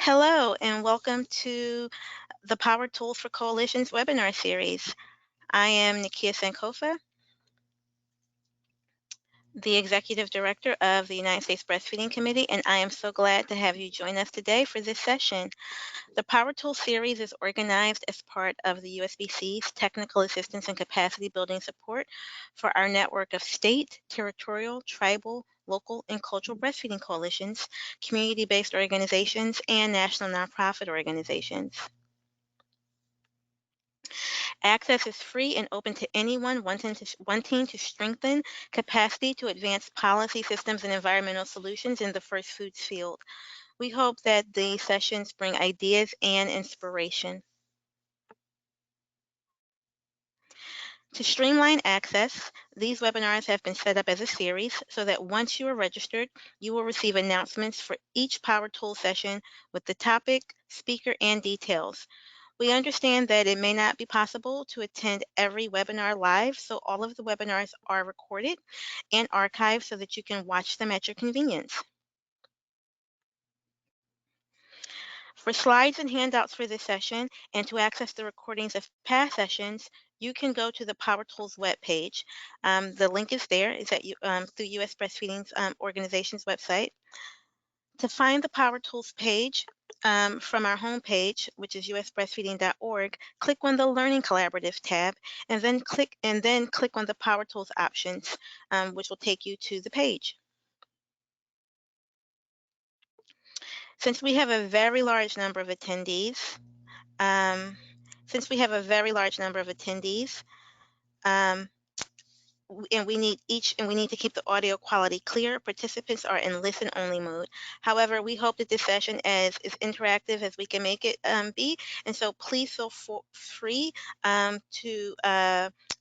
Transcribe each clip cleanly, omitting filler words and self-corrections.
Hello, and welcome to the Power Tools for Coalitions webinar series. I am Nikia Sankofa, the Executive Director of the United States Breastfeeding Committee, and I am so glad to have you join us today for this session. The Power Tools series is organized as part of the USBC's Technical Assistance and Capacity Building Support for our network of state, territorial, tribal, local, and cultural breastfeeding coalitions, community-based organizations, and national nonprofit organizations. Access is free and open to anyone wanting to strengthen capacity to advance policy systems and environmental solutions in the first foods field. We hope that the sessions bring ideas and inspiration. To streamline access, these webinars have been set up as a series so that once you are registered, you will receive announcements for each Power Tool session with the topic, speaker, and details. We understand that it may not be possible to attend every webinar live, so all of the webinars are recorded and archived so that you can watch them at your convenience. For slides and handouts for this session and to access the recordings of past sessions, you can go to the Power Tools webpage. The link is there. It's at through U.S. Breastfeeding Organization's website. To find the Power Tools page from our homepage, which is usbreastfeeding.org, click on the Learning Collaborative tab, and then click on the Power Tools options, which will take you to the page. Since we have a very large number of attendees, um, um, and we need to keep the audio quality clear. Participants are in listen-only mode. However, we hope that this session is as interactive as we can make it be, and so please feel free to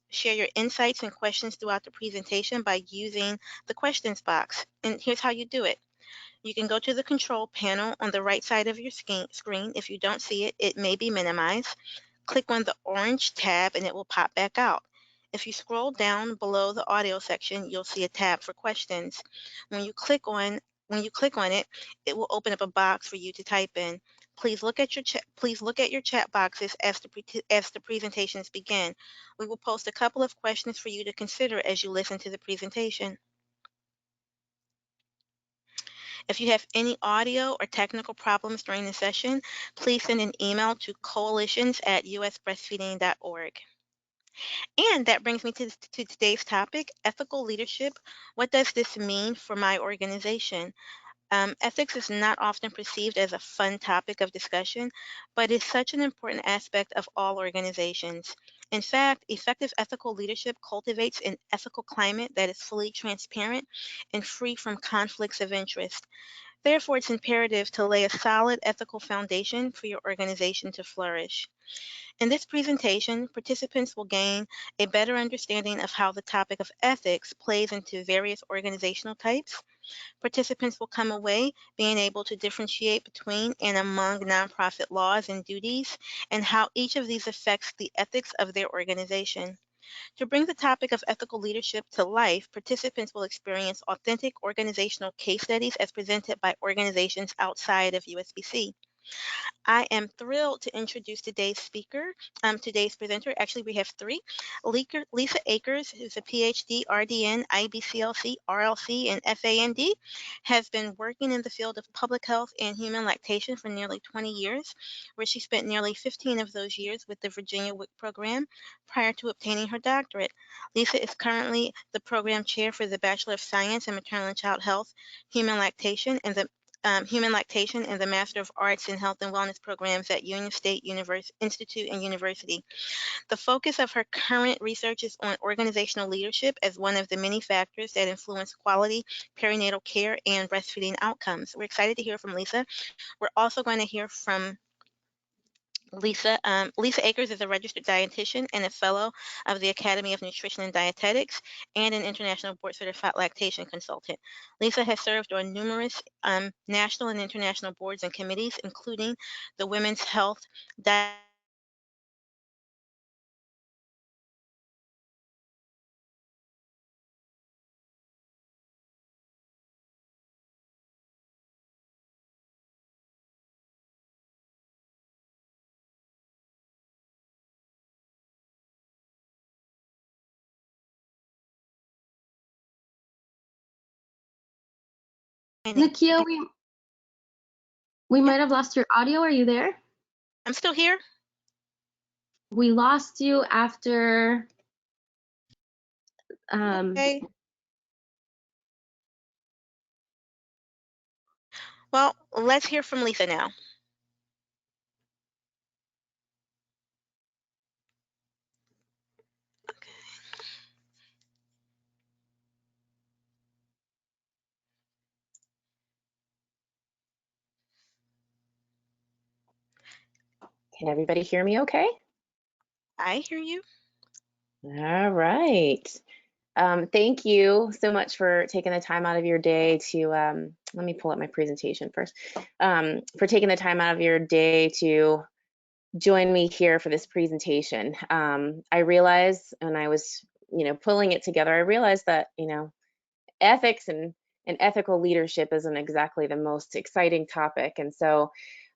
share your insights and questions throughout the presentation by using the questions box. And here's how you do it. You can go to the control panel on the right side of your screen. If you don't see it, it may be minimized. Click on the orange tab and it will pop back out. If you scroll down below the audio section, you'll see a tab for questions. When you click on it, it will open up a box for you to type in. Please look at your chat boxes as the presentations begin. We will post a couple of questions for you to consider as you listen to the presentation. If you have any audio or technical problems during the session, please send an email to coalitions@usbreastfeeding.org. And that brings me to today's topic, ethical leadership. What does this mean for my organization? Ethics is not often perceived as a fun topic of discussion, but is such an important aspect of all organizations. In fact, effective ethical leadership cultivates an ethical climate that is fully transparent and free from conflicts of interest. Therefore, it's imperative to lay a solid ethical foundation for your organization to flourish. In this presentation, participants will gain a better understanding of how the topic of ethics plays into various organizational types. Participants will come away being able to differentiate between and among nonprofit laws and duties, and how each of these affects the ethics of their organization. To bring the topic of ethical leadership to life, participants will experience authentic organizational case studies as presented by organizations outside of USBC. I am thrilled to introduce today's presenter. Actually, we have three. Lisa Akers, who's a PhD, RDN, IBCLC, RLC, and FAND, has been working in the field of public health and human lactation for nearly 20 years, where she spent nearly 15 of those years with the Virginia WIC program prior to obtaining her doctorate. Lisa is currently the program chair for the Bachelor of Science in Maternal and Child Health, Human Lactation and the Master of Arts in Health and Wellness programs at Union State Institute and University. The focus of her current research is on organizational leadership as one of the many factors that influence quality perinatal care and breastfeeding outcomes. We're excited to hear from Lisa. We're also going to hear from Lisa. Lisa Akers is a registered dietitian and a fellow of the Academy of Nutrition and Dietetics and an international board-certified lactation consultant. Lisa has served on numerous national and international boards and committees, including the Women's Health name. Nakia, we might have lost your audio. Are you there? I'm still here. We lost you after Okay. Well, let's hear from Lisa now. Can everybody hear me okay? I hear you. All right. Thank you so much for taking the time out of your day to, let me pull up my presentation first, for taking the time out of your day to join me here for this presentation. I realized when I was, pulling it together, I realized that, ethics and ethical leadership isn't exactly the most exciting topic. And so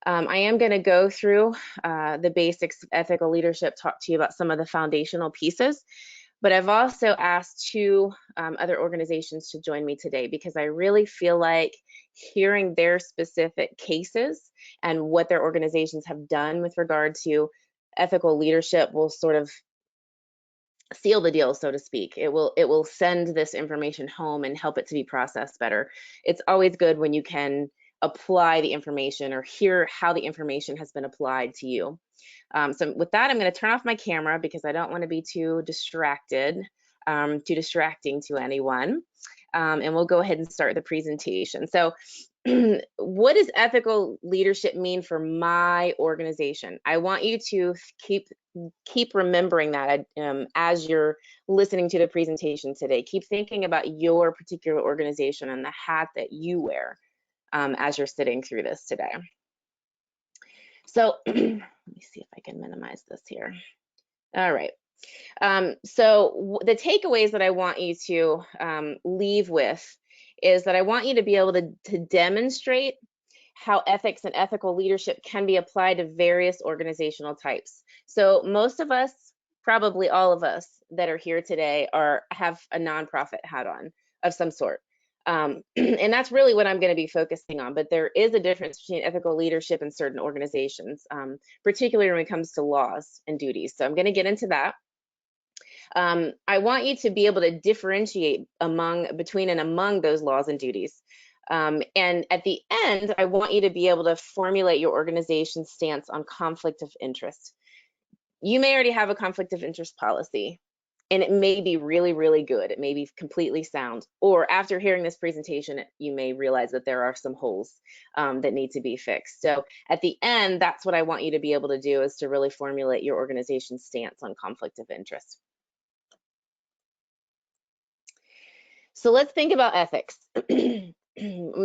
I am going to go through the basics of ethical leadership, talk to you about some of the foundational pieces. But I've also asked two other organizations to join me today because I really feel like hearing their specific cases and what their organizations have done with regard to ethical leadership will sort of seal the deal, so to speak. It will send this information home and help it to be processed better. It's always good when you can apply the information or hear how the information has been applied to you. So with that, I'm going to turn off my camera because I don't want to be too distracted, too distracting to anyone. And we'll go ahead and start the presentation. So what does ethical leadership mean for my organization? I want you to keep remembering that as you're listening to the presentation today. Keep thinking about your particular organization and the hat that you wear as you're sitting through this today. So let me see if I can minimize this here. All right. So the takeaways that I want you to leave with is that I want you to be able to demonstrate how ethics and ethical leadership can be applied to various organizational types. So most of us, probably all of us that are here today have a nonprofit hat on of some sort. And that's really what I'm going to be focusing on. But there is a difference between ethical leadership and certain organizations, particularly when it comes to laws and duties. So I'm going to get into that. I want you to be able to differentiate between and among those laws and duties. And at the end, I want you to be able to formulate your organization's stance on conflict of interest. You may already have a conflict of interest policy, and it may be really, really good. It may be completely sound. Or after hearing this presentation, you may realize that there are some holes that need to be fixed. So at the end, that's what I want you to be able to do, is to really formulate your organization's stance on conflict of interest. So let's think about ethics. I'm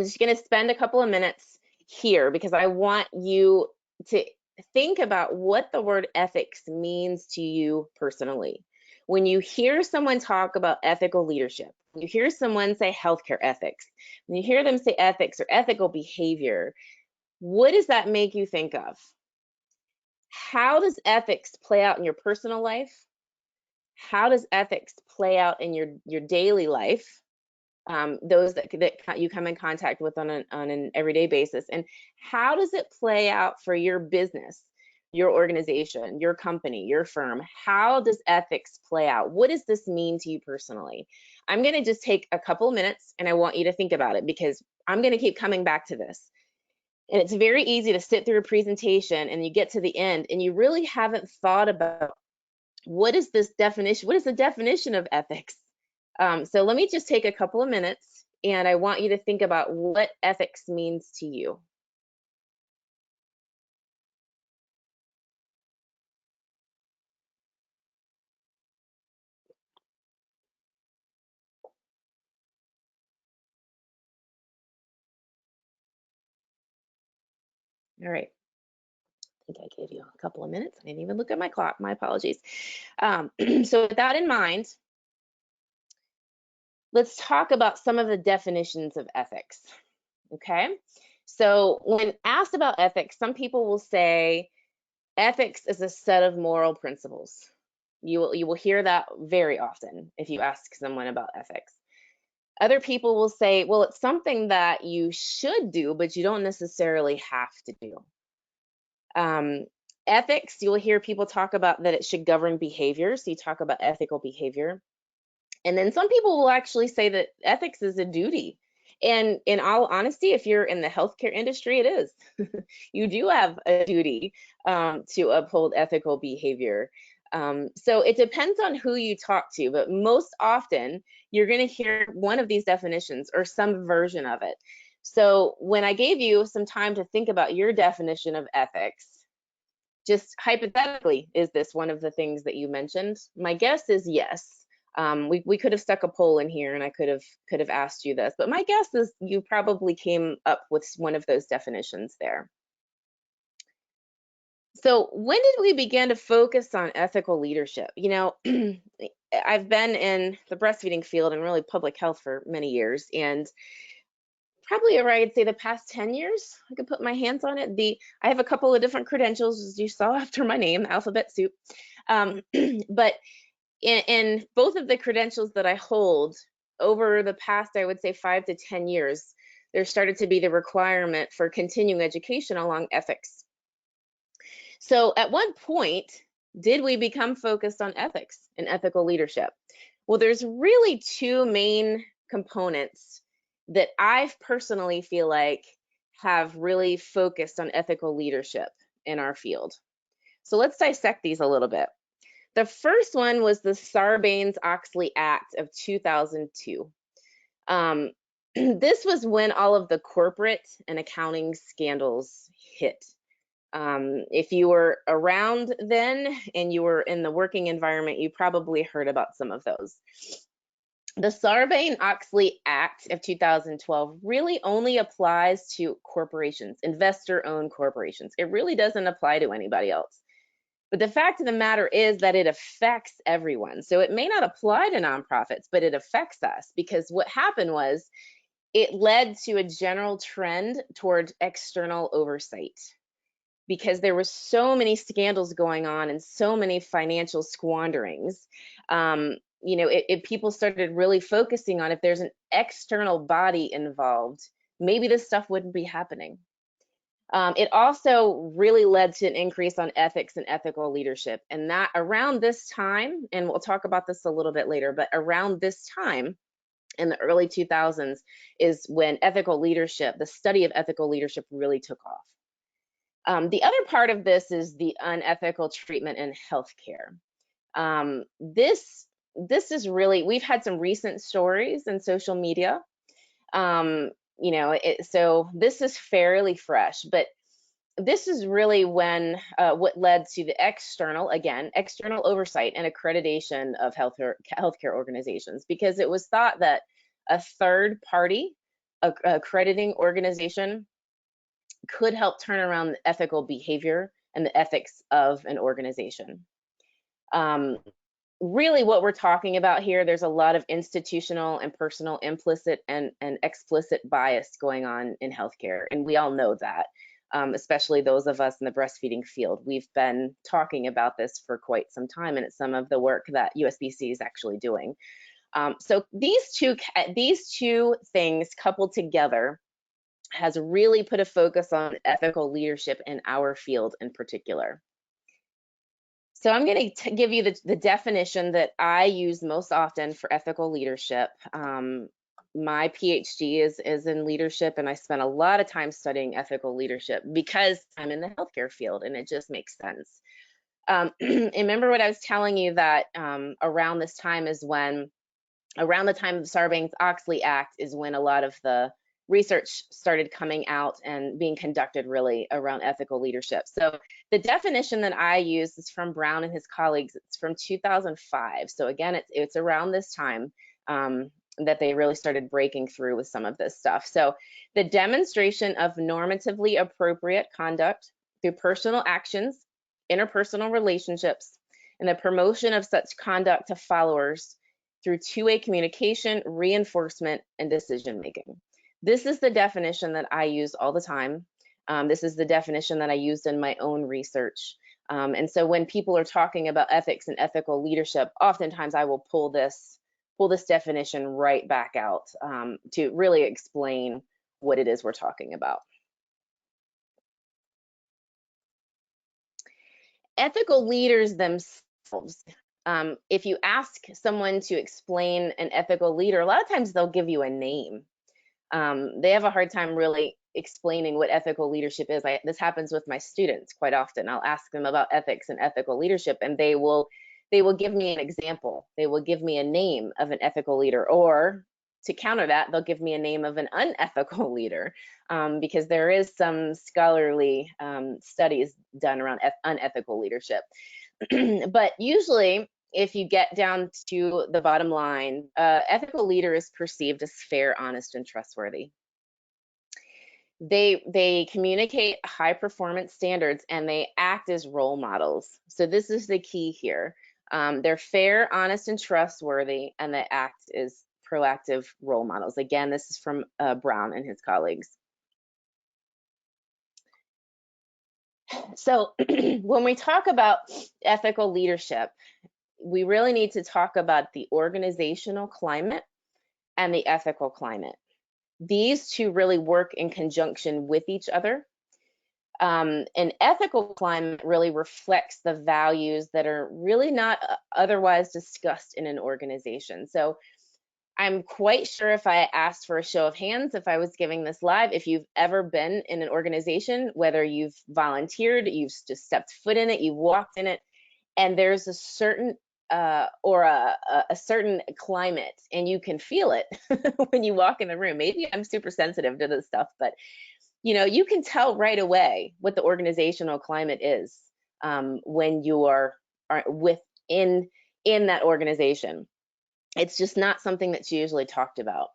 just going to spend a couple of minutes here because I want you to think about what the word ethics means to you personally. When you hear someone talk about ethical leadership, when you hear someone say healthcare ethics, when you hear them say ethics or ethical behavior, what does that make you think of? How does ethics play out in your personal life? How does ethics play out in your daily life? Those that you come in contact with on an everyday basis, and how does it play out for your business, your organization, your company, your firm? How does ethics play out? What does this mean to you personally? I'm going to just take a couple minutes and I want you to think about it because I'm going to keep coming back to this. And it's very easy to sit through a presentation and you get to the end and you really haven't thought about what is this definition? What is the definition of ethics? So let me just take a couple of minutes and I want you to think about what ethics means to you. All right. I think I gave you a couple of minutes. I didn't even look at my clock. My apologies. So with that in mind, let's talk about some of the definitions of ethics. Okay. So when asked about ethics, some people will say ethics is a set of moral principles. You will hear that very often if you ask someone about ethics. Other people will say, well, it's something that you should do, but you don't necessarily have to do. Ethics, you'll hear people talk about that it should govern behavior. So you talk about ethical behavior. And then some people will actually say that ethics is a duty. And in all honesty, if you're in the healthcare industry, it is. You do have a duty to uphold ethical behavior. So it depends on who you talk to, but most often you're going to hear one of these definitions or some version of it. So when I gave you some time to think about your definition of ethics, just hypothetically, is this one of the things that you mentioned? My guess is yes. We could have stuck a poll in here and I could have asked you this, but my guess is you probably came up with one of those definitions there. So when did we begin to focus on ethical leadership? You know, I've been in the breastfeeding field and really public health for many years, and probably over, I'd say, the past 10 years, I could put my hands on it. I have a couple of different credentials, as you saw after my name, alphabet soup. But in both of the credentials that I hold, over the past, I would say, 5 to 10 years, there started to be the requirement for continuing education along ethics. So at one point, did we become focused on ethics and ethical leadership? Well, there's really two main components that I personally feel like have really focused on ethical leadership in our field. So let's dissect these a little bit. The first one was the Sarbanes-Oxley Act of 2002. This was when all of the corporate and accounting scandals hit. If you were around then and you were in the working environment, you probably heard about some of those. The Sarbanes-Oxley Act of 2012 really only applies to corporations, investor-owned corporations. It really doesn't apply to anybody else. But the fact of the matter is that it affects everyone. So it may not apply to nonprofits, but it affects us, because what happened was it led to a general trend toward external oversight, because there were so many scandals going on and so many financial squanderings. You know, people started really focusing on, if there's an external body involved, maybe this stuff wouldn't be happening. It also really led to an increase on ethics and ethical leadership. And that around this time, and we'll talk about this a little bit later, but around this time in the early 2000s is when ethical leadership, the study of ethical leadership, really took off. The other part of this is the unethical treatment in healthcare. This is really, we've had some recent stories in social media. You know, so this is fairly fresh, but this is really when what led to the external oversight and accreditation of healthcare organizations, because it was thought that a third party accrediting organization could help turn around the ethical behavior and the ethics of an organization. Really what we're talking about here, there's a lot of institutional and personal implicit and explicit bias going on in healthcare, and we all know that, especially those of us in the breastfeeding field. We've been talking about this for quite some time, and it's some of the work that Usbc is actually doing. So these two things coupled together has really put a focus on ethical leadership in our field in particular. So I'm going to give you the definition that I use most often for ethical leadership. My PhD is in leadership, and I spent a lot of time studying ethical leadership because I'm in the healthcare field, and it just makes sense. Remember what I was telling you, that around this time is when, around the time of the Sarbanes-Oxley Act is when a lot of the research started coming out and being conducted really around ethical leadership. So the definition that I use is from Brown and his colleagues. It's from 2005. So again, it's around this time that they really started breaking through with some of this stuff. So the demonstration of normatively appropriate conduct through personal actions, interpersonal relationships, and the promotion of such conduct to followers through two-way communication, reinforcement, and decision-making. This is the definition that I use all the time. This is the definition that I used in my own research. And so when people are talking about ethics and ethical leadership, oftentimes I will pull this pull this definition right back out to really explain what it is we're talking about. Ethical leaders themselves, if you ask someone to explain an ethical leader, a lot of times they'll give you a name. They have a hard time really explaining what ethical leadership is. This happens with my students quite often. I'll ask them about ethics and ethical leadership, and they will give me an example. They will give me a name of an ethical leader, or to counter that, they'll give me a name of an unethical leader, because there is some scholarly studies done around unethical leadership. But usually, if you get down to the bottom line, ethical leader is perceived as fair, honest, and trustworthy. They communicate high performance standards, and they act as role models. So this is the key here. They're fair, honest, and trustworthy, and they act as proactive role models. Again, this is from Brown and his colleagues. So when we talk about ethical leadership, we really need to talk about the organizational climate and the ethical climate. These two really work in conjunction with each other. An ethical climate really reflects the values that are really not otherwise discussed in an organization. So I'm quite sure if I asked for a show of hands, if I was giving this live, if you've ever been in an organization, whether you've volunteered, you've just stepped foot in it, you've walked in it, and there's a certain or a certain climate, and you can feel it when you walk in the room. Maybe I'm super sensitive to this stuff, but you can tell right away what the organizational climate is when you are within that organization. It's just not something that's usually talked about.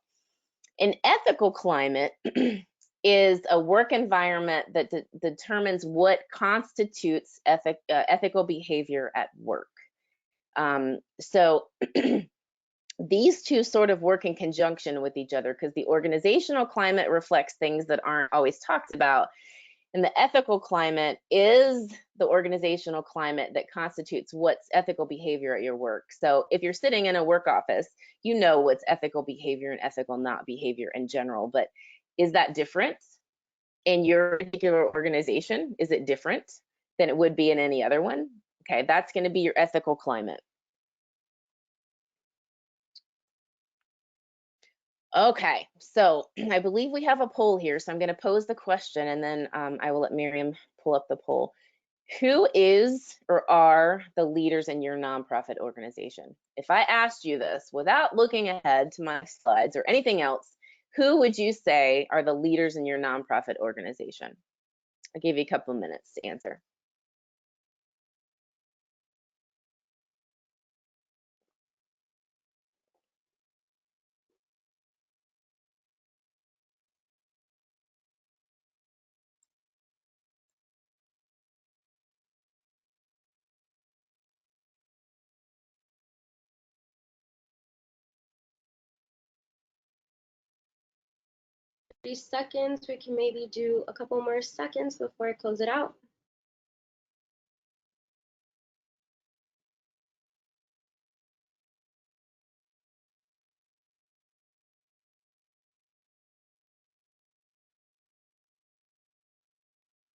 An ethical climate is a work environment that determines what constitutes ethical behavior at work. So these two sort of work in conjunction with each other, because the organizational climate reflects things that aren't always talked about, and the ethical climate is the organizational climate that constitutes what's ethical behavior at your work. So if you're sitting in a work office, you know what's ethical behavior and ethical not behavior in general, but is that different in your particular organization? Is it different than it would be in any other one? Okay, that's going to be your ethical climate. Okay, so I believe we have a poll here, so I'm going to pose the question, and then I will let Miriam pull up the poll. Who is or are the leaders in your nonprofit organization? If I asked you this without looking ahead to my slides or anything else, who would you say are the leaders in your nonprofit organization? I'll give you a couple of minutes to answer. Seconds. We can maybe do a couple more seconds before I close it out.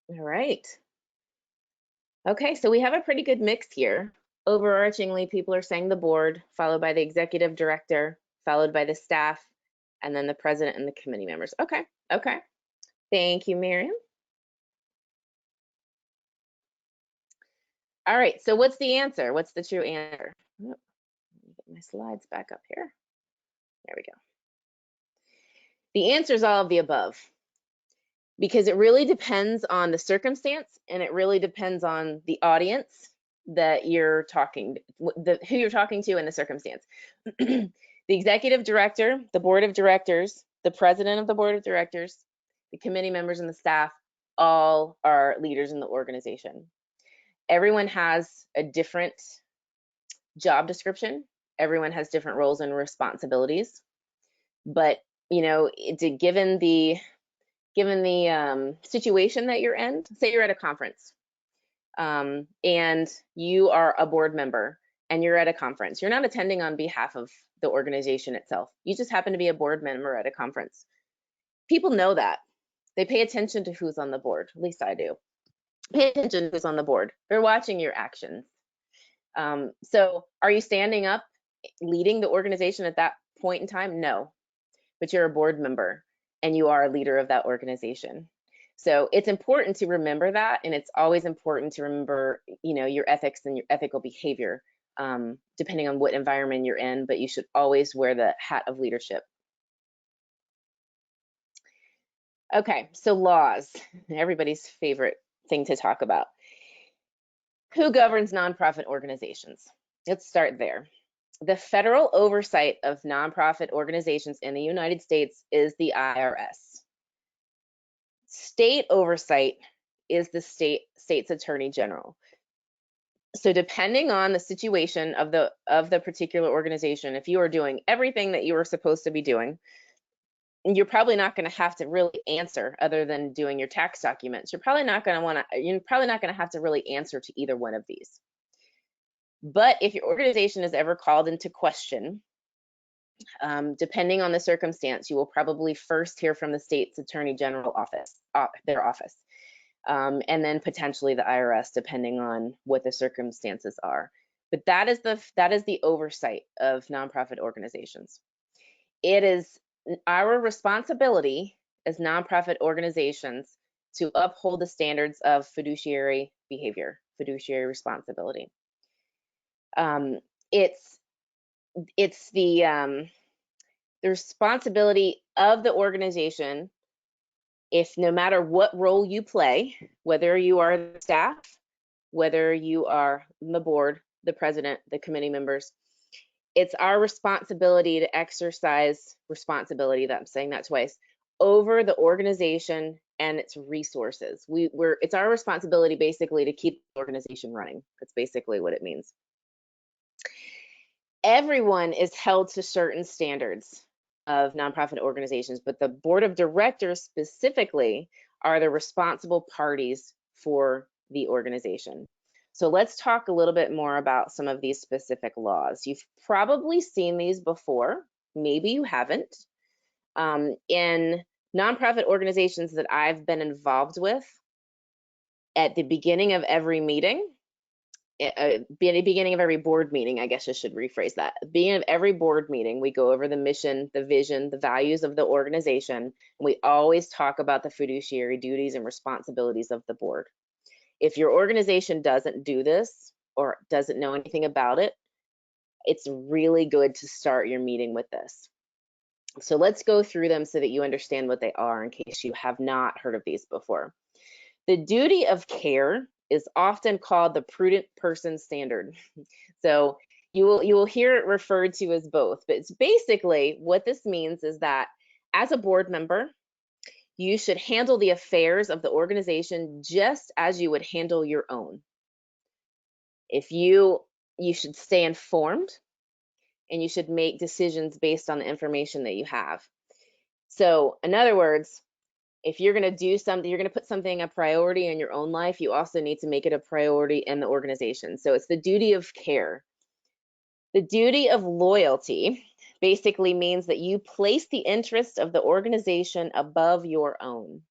All right. Okay, so we have a pretty good mix here. Overarchingly, people are saying the board, followed by the executive director, followed by the staff, and then the president and the committee members. Okay, okay. Thank you, Miriam. All right, so what's the answer? What's the true answer? Oh, let me get my slides back up here. There we go. The answer is all of the above, because it really depends on the circumstance, and it really depends on the audience that you're talking, who you're talking to, and the circumstance. The executive director, the board of directors, the president of the board of directors, the committee members, and the staff all are leaders in the organization. Everyone has a different job description. Everyone has different roles and responsibilities. But, given the situation that you're in, say you're at a conference and you are a board member and you're at a conference, you're not attending on behalf of the organization itself. You just happen to be a board member at a conference. People know that. They pay attention to who's on the board. At least I do. Pay attention to who's on the board. They're watching your actions. So are you standing up, leading the organization at that point in time? No, but you're a board member and you are a leader of that organization. So it's important to remember that, and it's always important to remember, your ethics and your ethical behavior, depending on what environment you're in, but you should always wear the hat of leadership. Okay, so laws, everybody's favorite thing to talk about. Who governs nonprofit organizations? Let's start there. The federal oversight of nonprofit organizations in the United States is the IRS. State oversight is the state's attorney general. So depending on the situation of the particular organization, if you are doing everything that you are supposed to be doing, you're probably not going to have to really answer, other than doing your tax documents. You're probably not going to have to really answer to either one of these. But if your organization is ever called into question, depending on the circumstance, you will probably first hear from the state's attorney general office, their office, and then potentially the IRS, depending on what the circumstances are. But that is the oversight of nonprofit organizations. It is our responsibility as nonprofit organizations to uphold the standards of fiduciary behavior, fiduciary responsibility. It's the responsibility of the organization, if no matter what role you play, whether you are the staff, whether you are the board, the president, the committee members, it's our responsibility to exercise responsibility, that I'm saying that twice, over the organization and its resources. It's our responsibility basically to keep the organization running. That's basically what it means. Everyone is held to certain standards of nonprofit organizations, but the board of directors specifically are the responsible parties for the organization. So let's talk a little bit more about some of these specific laws. You've probably seen these before, maybe you haven't. In nonprofit organizations that I've been involved with, at the beginning of every meeting, beginning of every board meeting, I guess I should rephrase that. Beginning of every board meeting, we go over the mission, the vision, the values of the organization, and we always talk about the fiduciary duties and responsibilities of the board. If your organization doesn't do this or doesn't know anything about it, it's really good to start your meeting with this. So let's go through them so that you understand what they are in case you have not heard of these before. The duty of care is often called the prudent person standard. So you will hear it referred to as both, but it's basically what this means is that as a board member, you should handle the affairs of the organization just as you would handle your own. If you should stay informed, and you should make decisions based on the information that you have. So in other words, if you're going to do something, you're going to put something a priority in your own life, you also need to make it a priority in the organization. So it's the duty of care. The duty of loyalty basically means that you place the interest of the organization above your own.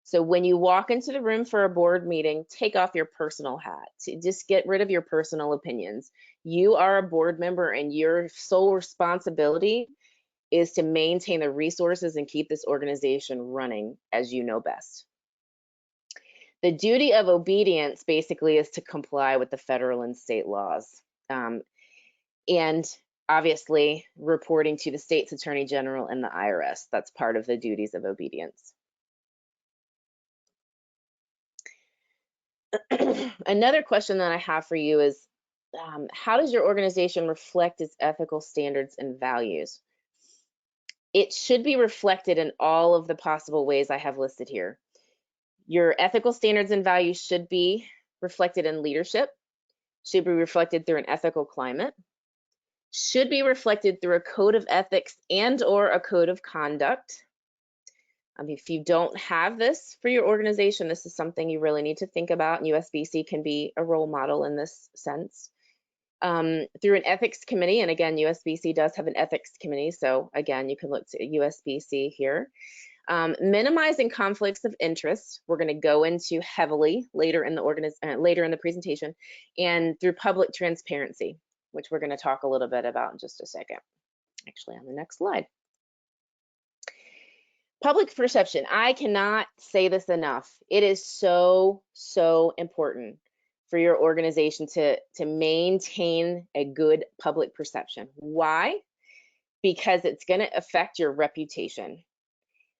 So when you walk into the room for a board meeting, take off your personal hat. Just get rid of your personal opinions. You are a board member and your sole responsibility is to maintain the resources and keep this organization running as you know best. The duty of obedience basically is to comply with the federal and state laws. And obviously reporting to the state's attorney general and the IRS. That's part of the duties of obedience. Another question that I have for you is, how does your organization reflect its ethical standards and values? It should be reflected in all of the possible ways I have listed here. Your ethical standards and values should be reflected in leadership, should be reflected through an ethical climate, should be reflected through a code of ethics and or a code of conduct. If you don't have this for your organization, this is something you really need to think about, and Usbc can be a role model in this sense. through an ethics committee. And again, Usbc does have an ethics committee. So again, you can look to Usbc here. Minimizing conflicts of interest, we're going to go into heavily later in the presentation, and through public transparency, which we're going to talk a little bit about in just a second. Actually, on the next slide. Public perception. I cannot say this enough. It is so, so important for your organization to maintain a good public perception. Why? Because it's going to affect your reputation.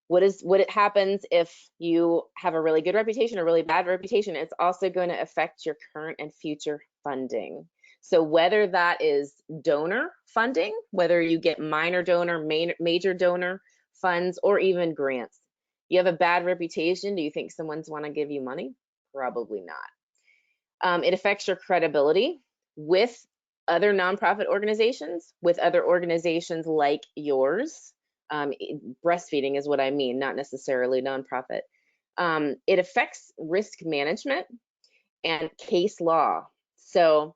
What happens if you have a really good reputation or really bad reputation? It's also going to affect your current and future funding. So whether that is donor funding, whether you get minor donor, major donor funds, or even grants. You have a bad reputation. Do you think someone's want to give you money? Probably not. It affects your credibility with other nonprofit organizations, with other organizations like yours. Breastfeeding is what I mean, not necessarily nonprofit. It affects risk management and case law. So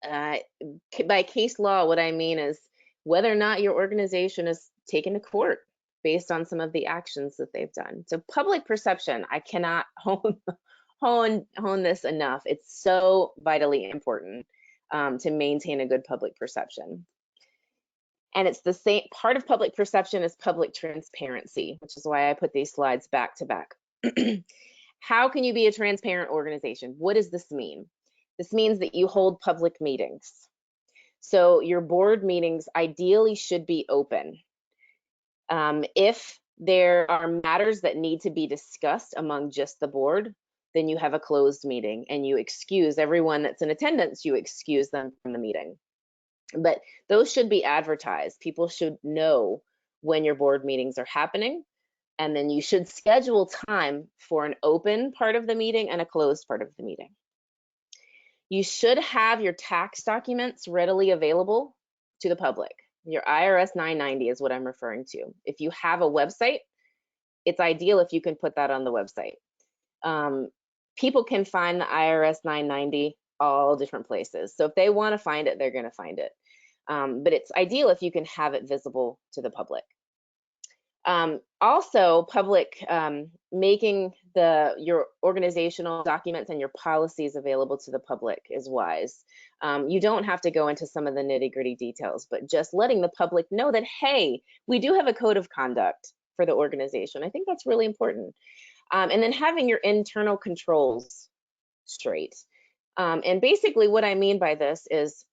by case law, what I mean is whether or not your organization is taken to court based on some of the actions that they've done. So public perception, I cannot hone this enough. It's so vitally important to maintain a good public perception. And it's the same part of public perception as public transparency, which is why I put these slides back to back. How can you be a transparent organization? What does this mean? This means that you hold public meetings. So your board meetings ideally should be open. If there are matters that need to be discussed among just the board, then you have a closed meeting and you excuse everyone that's in attendance, you excuse them from the meeting. But those should be advertised. People should know when your board meetings are happening, and then you should schedule time for an open part of the meeting and a closed part of the meeting. You should have your tax documents readily available to the public. Your IRS 990 is what I'm referring to. If you have a website, it's ideal if you can put that on the website. People can find the IRS 990 all different places. So if they want to find it, they're going to find it. But it's ideal if you can have it visible to the public. Also, public making your organizational documents and your policies available to the public is wise. You don't have to go into some of the nitty-gritty details, but just letting the public know that, hey, we do have a code of conduct for the organization. I think that's really important. And then having your internal controls straight. And basically what I mean by this is,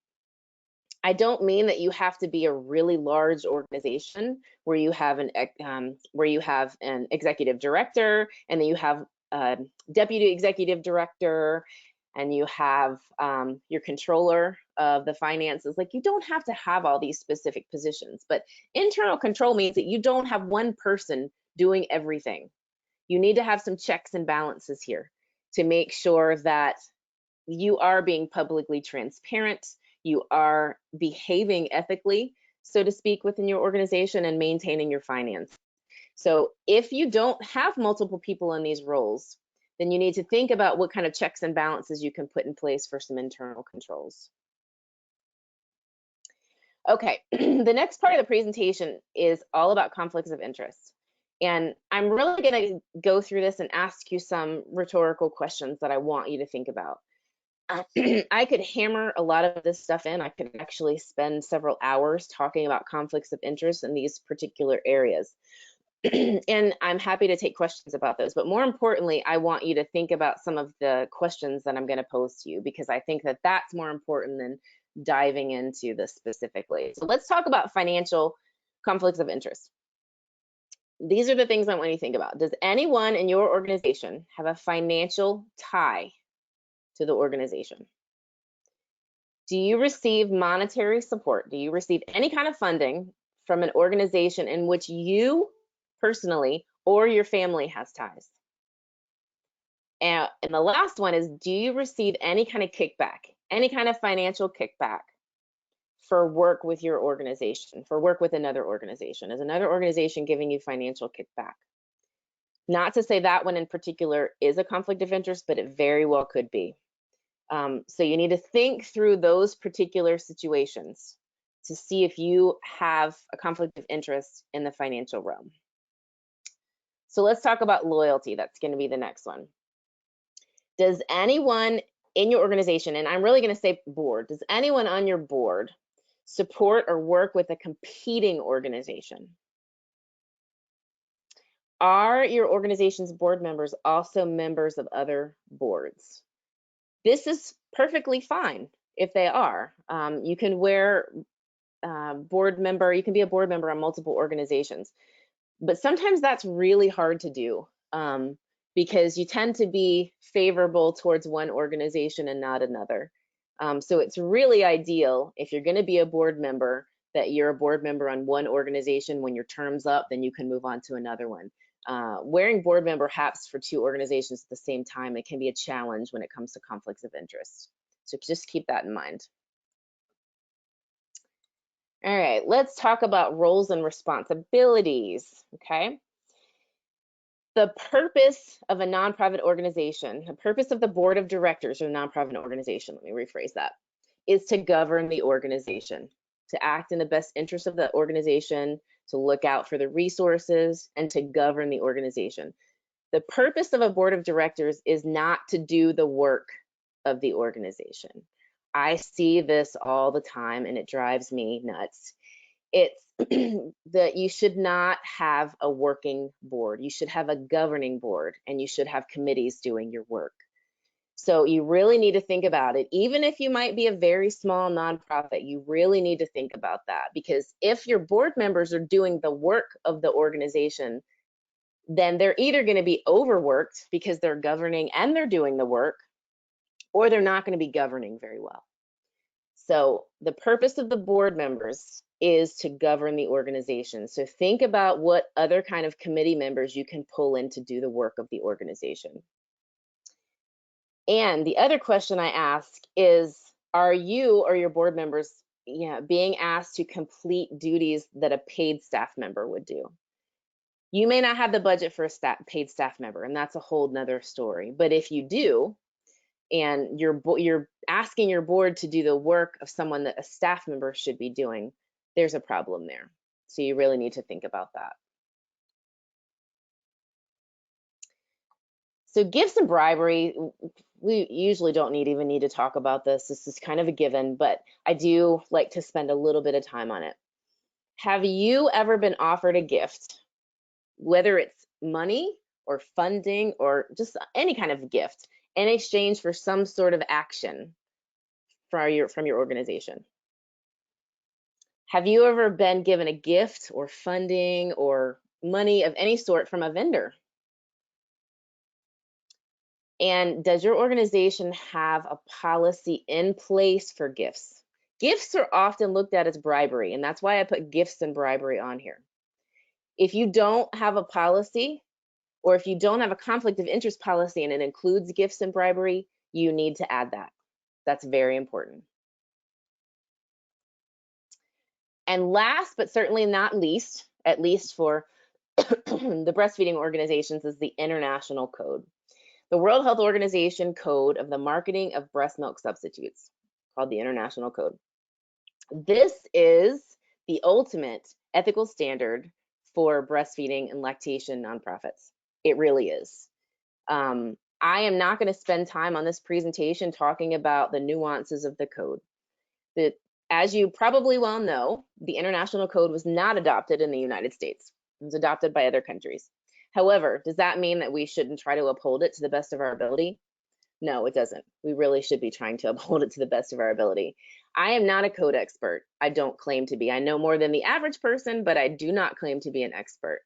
I don't mean that you have to be a really large organization where you have an executive director, and then you have a deputy executive director, and you have your controller of the finances. Like, you don't have to have all these specific positions, but internal control means that you don't have one person doing everything. You need to have some checks and balances here to make sure that you are being publicly transparent, you are behaving ethically, so to speak, within your organization, and maintaining your finance. So if you don't have multiple people in these roles, then you need to think about what kind of checks and balances you can put in place for some internal controls. Okay, the next part of the presentation is all about conflicts of interest. And I'm really going to go through this and ask you some rhetorical questions that I want you to think about. I could hammer a lot of this stuff in. I could actually spend several hours talking about conflicts of interest in these particular areas. And I'm happy to take questions about those. But more importantly, I want you to think about some of the questions that I'm going to pose to you, because I think that that's more important than diving into this specifically. So let's talk about financial conflicts of interest. These are the things I want you to think about. Does anyone in your organization have a financial tie to the organization? Do you receive monetary support? Do you receive any kind of funding from an organization in which you personally or your family has ties? And the last one is, do you receive any kind of kickback, any kind of financial kickback for work with your organization, for work with another organization? Is another organization giving you financial kickback? Not to say that one in particular is a conflict of interest, but it very well could be. So you need to think through those particular situations to see if you have a conflict of interest in the financial realm. So let's talk about loyalty. That's going to be the next one. Does anyone in your organization, and I'm really going to say board, does anyone on your board support or work with a competing organization? Are your organization's board members also members of other boards? This is perfectly fine if they are. You can wear board member, you can be a board member on multiple organizations, but sometimes that's really hard to do because you tend to be favorable towards one organization and not another. So it's really ideal if you're going to be a board member that you're a board member on one organization. When your term's up, then you can move on to another one. Wearing board member hats for two organizations at the same time, it can be a challenge when it comes to conflicts of interest. So just keep that in mind. All right, let's talk about roles and responsibilities, okay? The purpose of a nonprofit organization, the purpose of the board of directors of a nonprofit organization, let me rephrase that, is to govern the organization, to act in the best interest of the organization, to look out for the resources, and to govern the organization. The purpose of a board of directors is not to do the work of the organization. I see this all the time and it drives me nuts. It's that you should not have a working board. You should have a governing board and you should have committees doing your work. So you really need to think about it. Even if you might be a very small nonprofit, you really need to think about that, because if your board members are doing the work of the organization, then they're either going to be overworked because they're governing and they're doing the work, or they're not going to be governing very well. So the purpose of the board members is to govern the organization. So think about what other kind of committee members you can pull in to do the work of the organization. And the other question I ask is, are you or your board members being asked to complete duties that a paid staff member would do? You may not have the budget for a paid staff member, and that's a whole nother story. But if you do, and you're asking your board to do the work of someone that a staff member should be doing, there's a problem there. So you really need to think about that. So gifts and bribery, we usually don't even need to talk about this. This is kind of a given, but I do like to spend a little bit of time on it. Have you ever been offered a gift, whether it's money or funding or just any kind of gift, in exchange for some sort of action from your organization? Have you ever been given a gift or funding or money of any sort from a vendor? And does your organization have a policy in place for gifts? Gifts are often looked at as bribery, and that's why I put gifts and bribery on here. If you don't have a policy, or if you don't have a conflict of interest policy and it includes gifts and bribery, you need to add that. That's very important. And last, but certainly not least, at least for the breastfeeding organizations, is the international code. The World Health Organization Code of the Marketing of Breast Milk Substitutes, called the International Code. This is the ultimate ethical standard for breastfeeding and lactation nonprofits. It really is. I am not going to spend time on this presentation talking about the nuances of the code. As you probably well know, the International Code was not adopted in the United States. It was adopted by other countries. However, does that mean that we shouldn't try to uphold it to the best of our ability? No, it doesn't. We really should be trying to uphold it to the best of our ability. I am not a code expert. I don't claim to be. I know more than the average person, but I do not claim to be an expert.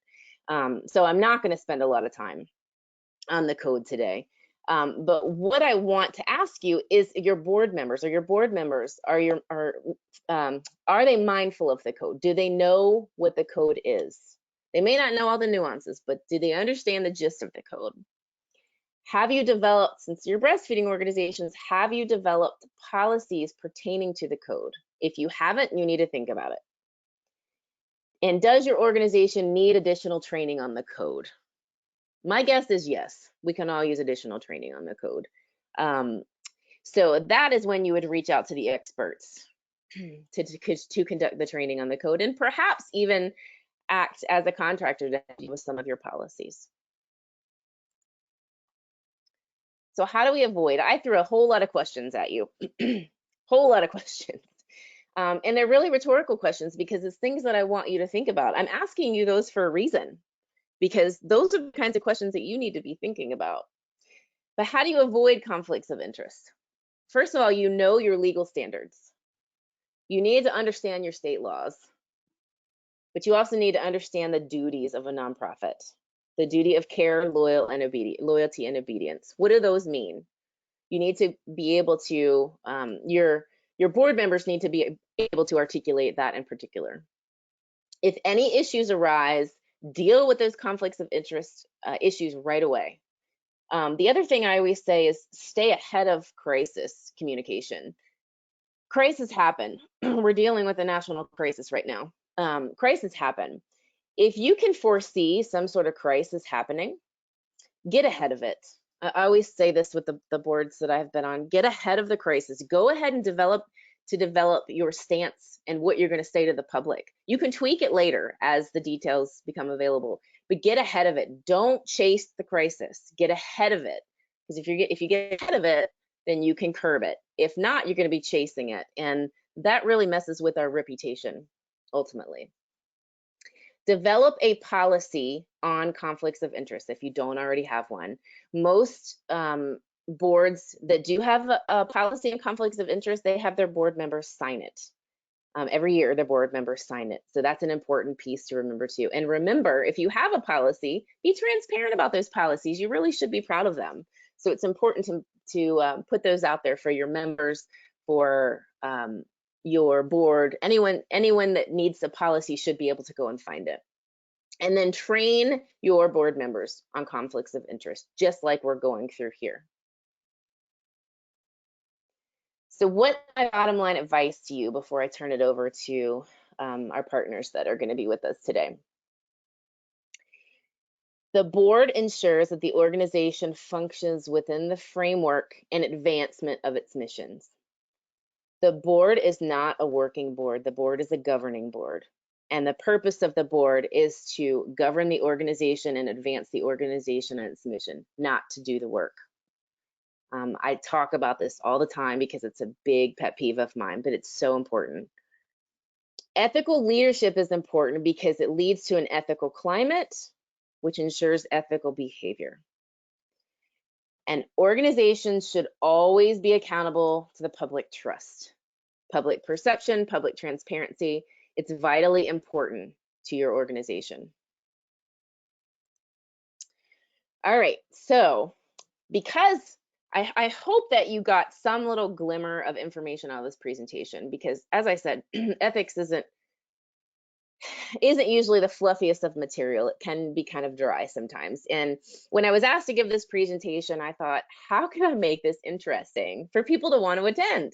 So I'm not going to spend a lot of time on the code today. But what I want to ask you is, your board members, are they mindful of the code? Do they know what the code is? They may not know all the nuances, but do they understand the gist of the code? Have you developed, since you're breastfeeding organizations, have you developed policies pertaining to the code? If you haven't, you need to think about it. And does your organization need additional training on the code? My guess is yes. We can all use additional training on the code. So that is when you would reach out to the experts to conduct the training on the code, and perhaps even act as a contractor to help you with some of your policies. So how do we avoid? I threw a whole lot of questions at you, whole lot of questions. And they're really rhetorical questions because it's things that I want you to think about. I'm asking you those for a reason, because those are the kinds of questions that you need to be thinking about. But how do you avoid conflicts of interest? First of all, you know your legal standards. You need to understand your state laws, but you also need to understand the duties of a nonprofit. The duty of care, loyalty, and obedience. What do those mean? You need to be able to, your board members need to be able to articulate that in particular. If any issues arise, deal with those conflicts of interest issues right away. The other thing I always say is stay ahead of crisis communication. Crises happen. We're dealing with a national crisis right now. Crises happen. If you can foresee some sort of crisis happening, get ahead of it. I always say this with the boards that I've been on, get ahead of the crisis. Go ahead and develop your stance and what you're going to say to the public. You can tweak it later as the details become available, but get ahead of it. Don't chase the crisis. Get ahead of it. Because if you get ahead of it, then you can curb it. If not, you're going to be chasing it. And that really messes with our reputation, ultimately. Develop a policy on conflicts of interest if you don't already have one. Most boards that do have a policy on conflicts of interest, they have their board members sign it. Every year, the board members sign it. So that's an important piece to remember too. And remember, if you have a policy, be transparent about those policies. You really should be proud of them. So it's important to put those out there for your members, for your board. Anyone that needs a policy should be able to go and find it. And then train your board members on conflicts of interest, just like we're going through here. So what's my bottom line advice to you before I turn it over to our partners that are going to be with us today? The board ensures that the organization functions within the framework and advancement of its missions. The board is not a working board. The board is a governing board. And the purpose of the board is to govern the organization and advance the organization and its mission, not to do the work. I talk about this all the time because it's a big pet peeve of mine, but it's so important. Ethical leadership is important because it leads to an ethical climate, which ensures ethical behavior. And organizations should always be accountable to the public trust, public perception, public transparency. It's vitally important to your organization. All right, so because I hope that you got some little glimmer of information out of this presentation, because as I said, ethics isn't usually the fluffiest of material. It can be kind of dry sometimes. And when I was asked to give this presentation, I thought, how can I make this interesting for people to want to attend?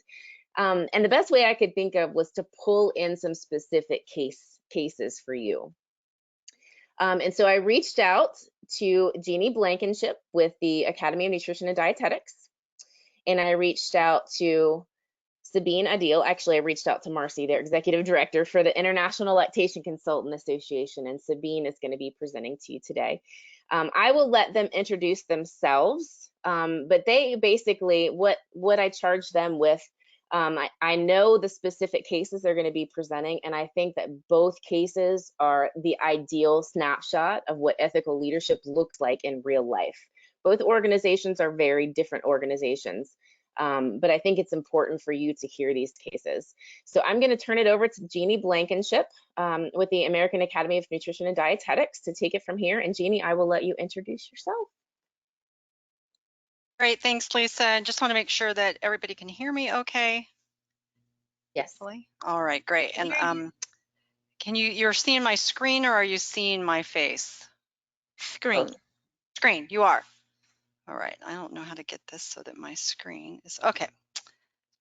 And the best way I could think of was to pull in some specific cases for you. And so I reached out to Jeannie Blankenship with the Academy of Nutrition and Dietetics, and I reached out to Sabine Adil. Actually, I reached out to Marcy, their executive director for the International Lactation Consultant Association, and Sabine is going to be presenting to you today. I will let them introduce themselves, but they basically, what I charge them with, I know the specific cases they're going to be presenting, and I think that both cases are the ideal snapshot of what ethical leadership looks like in real life. Both organizations are very different organizations, but I think it's important for you to hear these cases. So I'm going to turn it over to Jeannie Blankenship with the American Academy of Nutrition and Dietetics to take it from here. And Jeannie, I will let you introduce yourself. Great, thanks, Lisa. Just want to make sure that everybody can hear me okay. Yes. All right, great. And you're seeing my screen, or are you seeing my face? Screen. Oh, screen, you are. All right, I don't know how to get this so that my screen is, okay.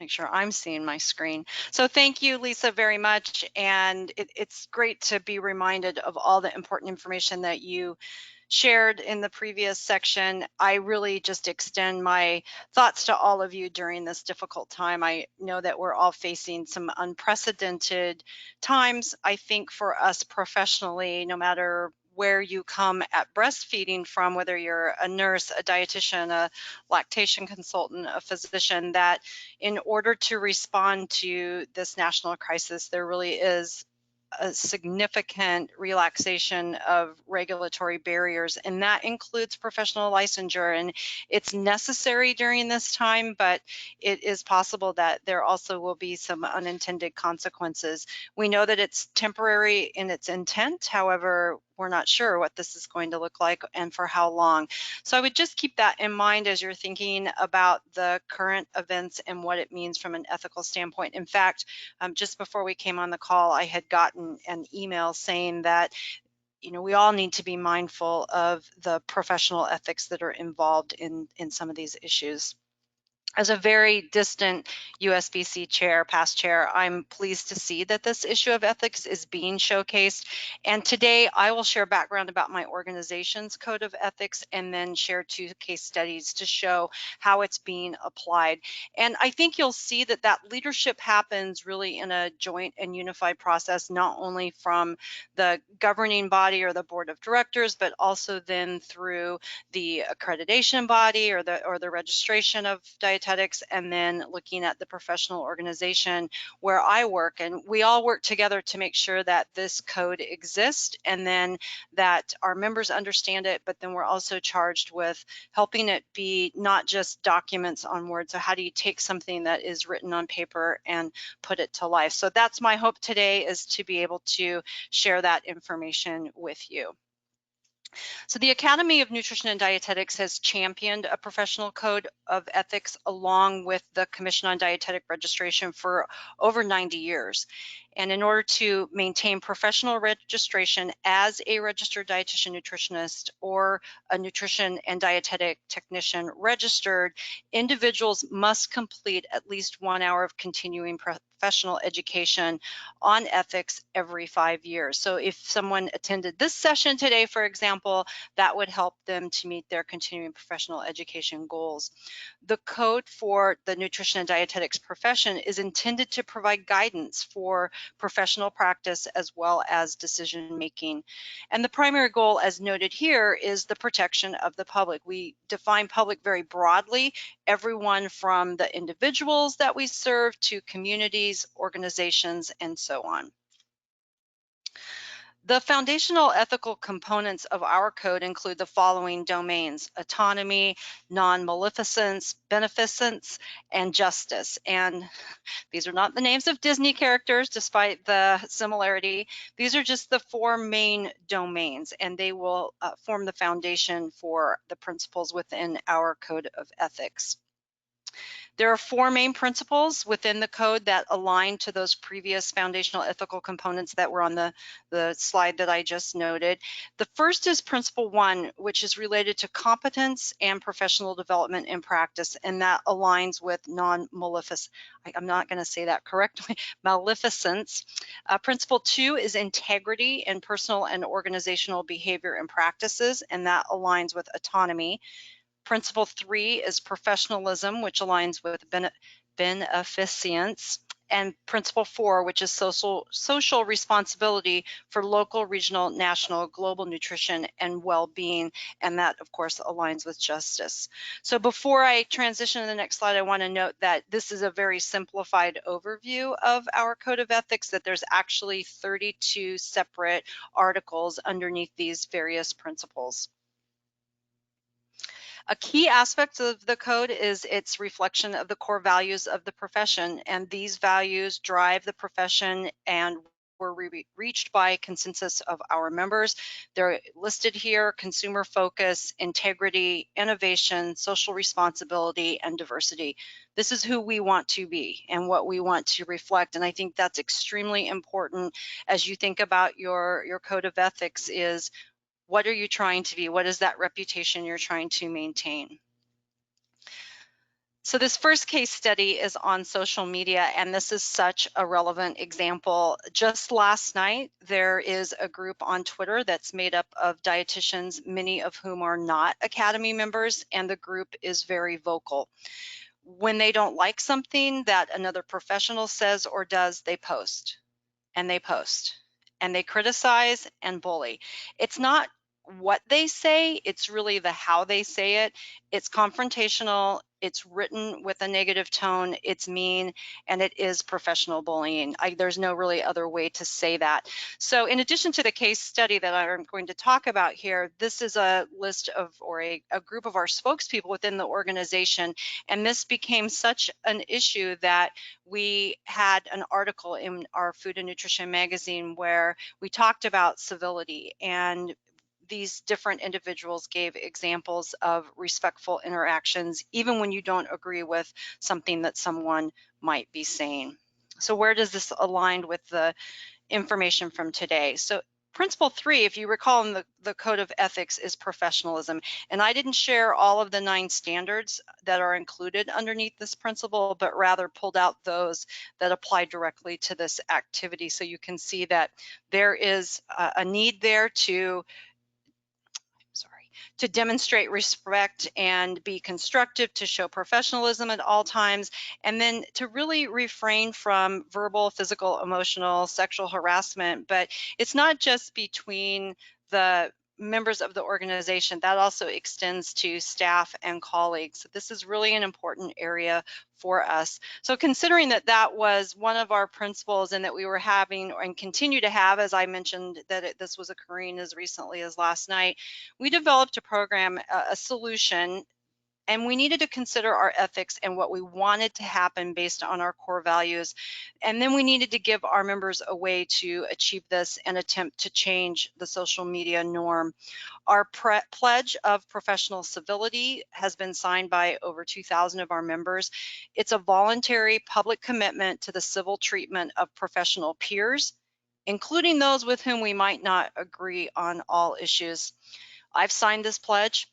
Make sure I'm seeing my screen. So thank you, Lisa, very much. And it's great to be reminded of all the important information that you shared in the previous section, I really just extend my thoughts to all of you during this difficult time. I know that we're all facing some unprecedented times. I think for us professionally, no matter where you come at breastfeeding from, whether you're a nurse, a dietitian, a lactation consultant, a physician, that in order to respond to this national crisis, there really is a significant relaxation of regulatory barriers, and that includes professional licensure. And it's necessary during this time, but it is possible that there also will be some unintended consequences. We know that it's temporary in its intent. However, we're not sure what this is going to look like and for how long. So I would just keep that in mind as you're thinking about the current events and what it means from an ethical standpoint. In fact, just before we came on the call, I had gotten an email saying that we all need to be mindful of the professional ethics that are involved in some of these issues. As a very distant Usbc chair, past chair, I'm pleased to see that this issue of ethics is being showcased. And today I will share background about my organization's code of ethics and then share 2 case studies to show how it's being applied. And I think you'll see that that leadership happens really in a joint and unified process, not only from the governing body or the board of directors, but also then through the accreditation body or the registration of dietetics, and then looking at the professional organization where I work. And we all work together to make sure that this code exists and then that our members understand it, but then we're also charged with helping it be not just documents on Word. So how do you take something that is written on paper and put it to life? So that's my hope today, is to be able to share that information with you. So the Academy of Nutrition and Dietetics has championed a professional code of ethics along with the Commission on Dietetic Registration for over 90 years. And in order to maintain professional registration as a registered dietitian nutritionist or a nutrition and dietetic technician registered, individuals must complete at least 1 hour of continuing professional education on ethics every 5 years. So if someone attended this session today, for example, that would help them to meet their continuing professional education goals. The code for the nutrition and dietetics profession is intended to provide guidance for professional practice as well as decision making. And the primary goal, as noted here, is the protection of the public. We define public very broadly, everyone from the individuals that we serve to communities, organizations, and so on. The foundational ethical components of our code include the following domains: autonomy, non-maleficence, beneficence, and justice. And these are not the names of Disney characters, despite the similarity. These are just the 4 main domains, and they will form the foundation for the principles within our code of ethics. There are 4 main principles within the code that align to those previous foundational ethical components that were on the slide that I just noted. The first is principle 1, which is related to competence and professional development in practice, and that aligns with non-maleficence. I'm not going to say that correctly, maleficence. Principle 2 is integrity in personal and organizational behavior and practices, and that aligns with autonomy. Principle 3 is professionalism, which aligns with beneficence. And principle 4, which is social responsibility for local, regional, national, global nutrition and well-being. And that, of course, aligns with justice. So before I transition to the next slide, I want to note that this is a very simplified overview of our code of ethics, that there's actually 32 separate articles underneath these various principles. A key aspect of the code is its reflection of the core values of the profession, and these values drive the profession and were reached by consensus of our members. They're listed here: consumer focus, integrity, innovation, social responsibility, and diversity. This is who we want to be and what we want to reflect, and I think that's extremely important as you think about your code of ethics. Is what are you trying to be? What is that reputation you're trying to maintain? So this first case study is on social media, and this is such a relevant example. Just last night, there is a group on Twitter that's made up of dietitians, many of whom are not Academy members, and the group is very vocal. When they don't like something that another professional says or does, they post, and they post, and they criticize and bully. It's not what they say, it's really the how they say it. It's confrontational, it's written with a negative tone, it's mean, and it is professional bullying. There's no really other way to say that. So in addition to the case study that I'm going to talk about here, this is a list of, or a group of our spokespeople within the organization, and this became such an issue that we had an article in our Food and Nutrition magazine where we talked about civility, and these different individuals gave examples of respectful interactions, even when you don't agree with something that someone might be saying. So where does this align with the information from today? So principle 3, if you recall in the code of ethics, is professionalism. And I didn't share all of the 9 standards that are included underneath this principle, but rather pulled out those that apply directly to this activity. So you can see that there is a need there to demonstrate respect and be constructive, to show professionalism at all times, and then to really refrain from verbal, physical, emotional, sexual harassment. But it's not just between the members of the organization, that also extends to staff and colleagues. So this is really an important area for us. So considering that that was one of our principles and that we were having and continue to have, as I mentioned, that this was occurring as recently as last night, we developed a program, a solution, and we needed to consider our ethics and what we wanted to happen based on our core values. And then we needed to give our members a way to achieve this and attempt to change the social media norm. Our pledge of professional civility has been signed by over 2,000 of our members. It's a voluntary public commitment to the civil treatment of professional peers, including those with whom we might not agree on all issues. I've signed this pledge.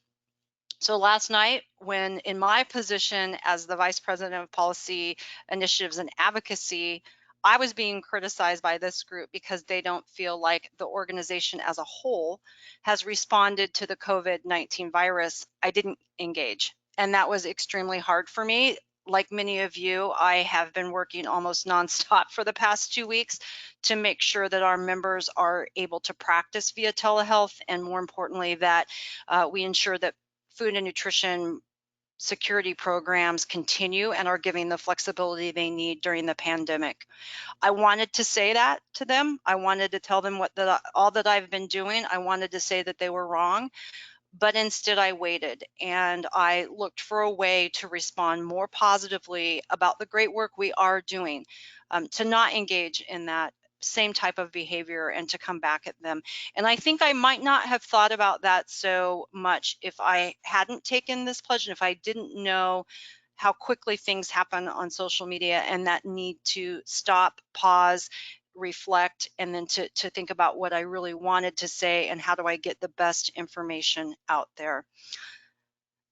So last night, when in my position as the Vice President of Policy Initiatives and Advocacy, I was being criticized by this group because they don't feel like the organization as a whole has responded to the COVID-19 virus. I didn't engage, and that was extremely hard for me. Like many of you, I have been working almost nonstop for the past 2 weeks to make sure that our members are able to practice via telehealth, and more importantly, that we ensure that food and nutrition security programs continue and are giving the flexibility they need during the pandemic. I wanted to say that to them. I wanted to tell them all that I've been doing. I wanted to say that they were wrong, but instead I waited and I looked for a way to respond more positively about the great work we are doing, to not engage in that same type of behavior and to come back at them. And I think I might not have thought about that so much if I hadn't taken this pledge and if I didn't know how quickly things happen on social media and that need to stop, pause, reflect, and then to think about what I really wanted to say and how do I get the best information out there.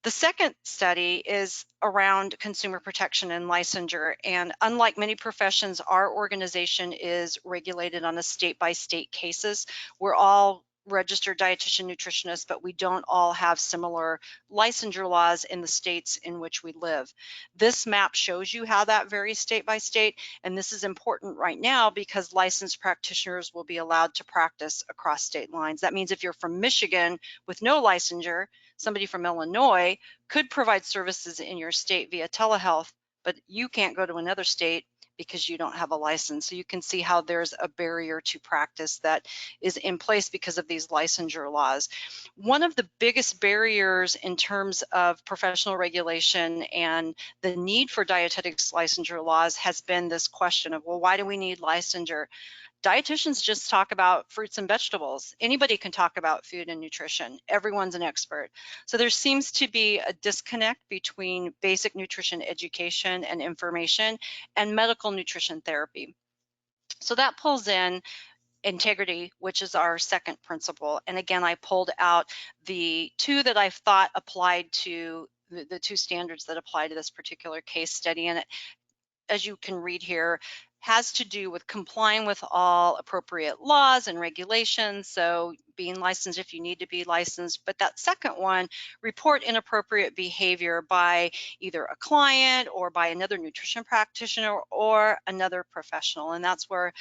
The second study is around consumer protection and licensure. And unlike many professions, our organization is regulated on a state-by-state basis. We're all registered dietitian nutritionists, but we don't all have similar licensure laws in the states in which we live. This map shows you how that varies state by state, and this is important right now because licensed practitioners will be allowed to practice across state lines. That means if you're from Michigan with no licensure, somebody from Illinois could provide services in your state via telehealth, but you can't go to another state because you don't have a license. So you can see how there's a barrier to practice that is in place because of these licensure laws. One of the biggest barriers in terms of professional regulation and the need for dietetics licensure laws has been this question of, well, why do we need licensure? Dietitians just talk about fruits and vegetables. Anybody can talk about food and nutrition. Everyone's an expert. So there seems to be a disconnect between basic nutrition education and information and medical nutrition therapy. So that pulls in integrity, which is our second principle. And again, I pulled out the 2 that I thought applied to the two standards that apply to this particular case study. And it, as you can read here, has to do with complying with all appropriate laws and regulations. So being licensed if you need to be licensed. But that second one, report inappropriate behavior by either a client or by another nutrition practitioner or another professional. And that's where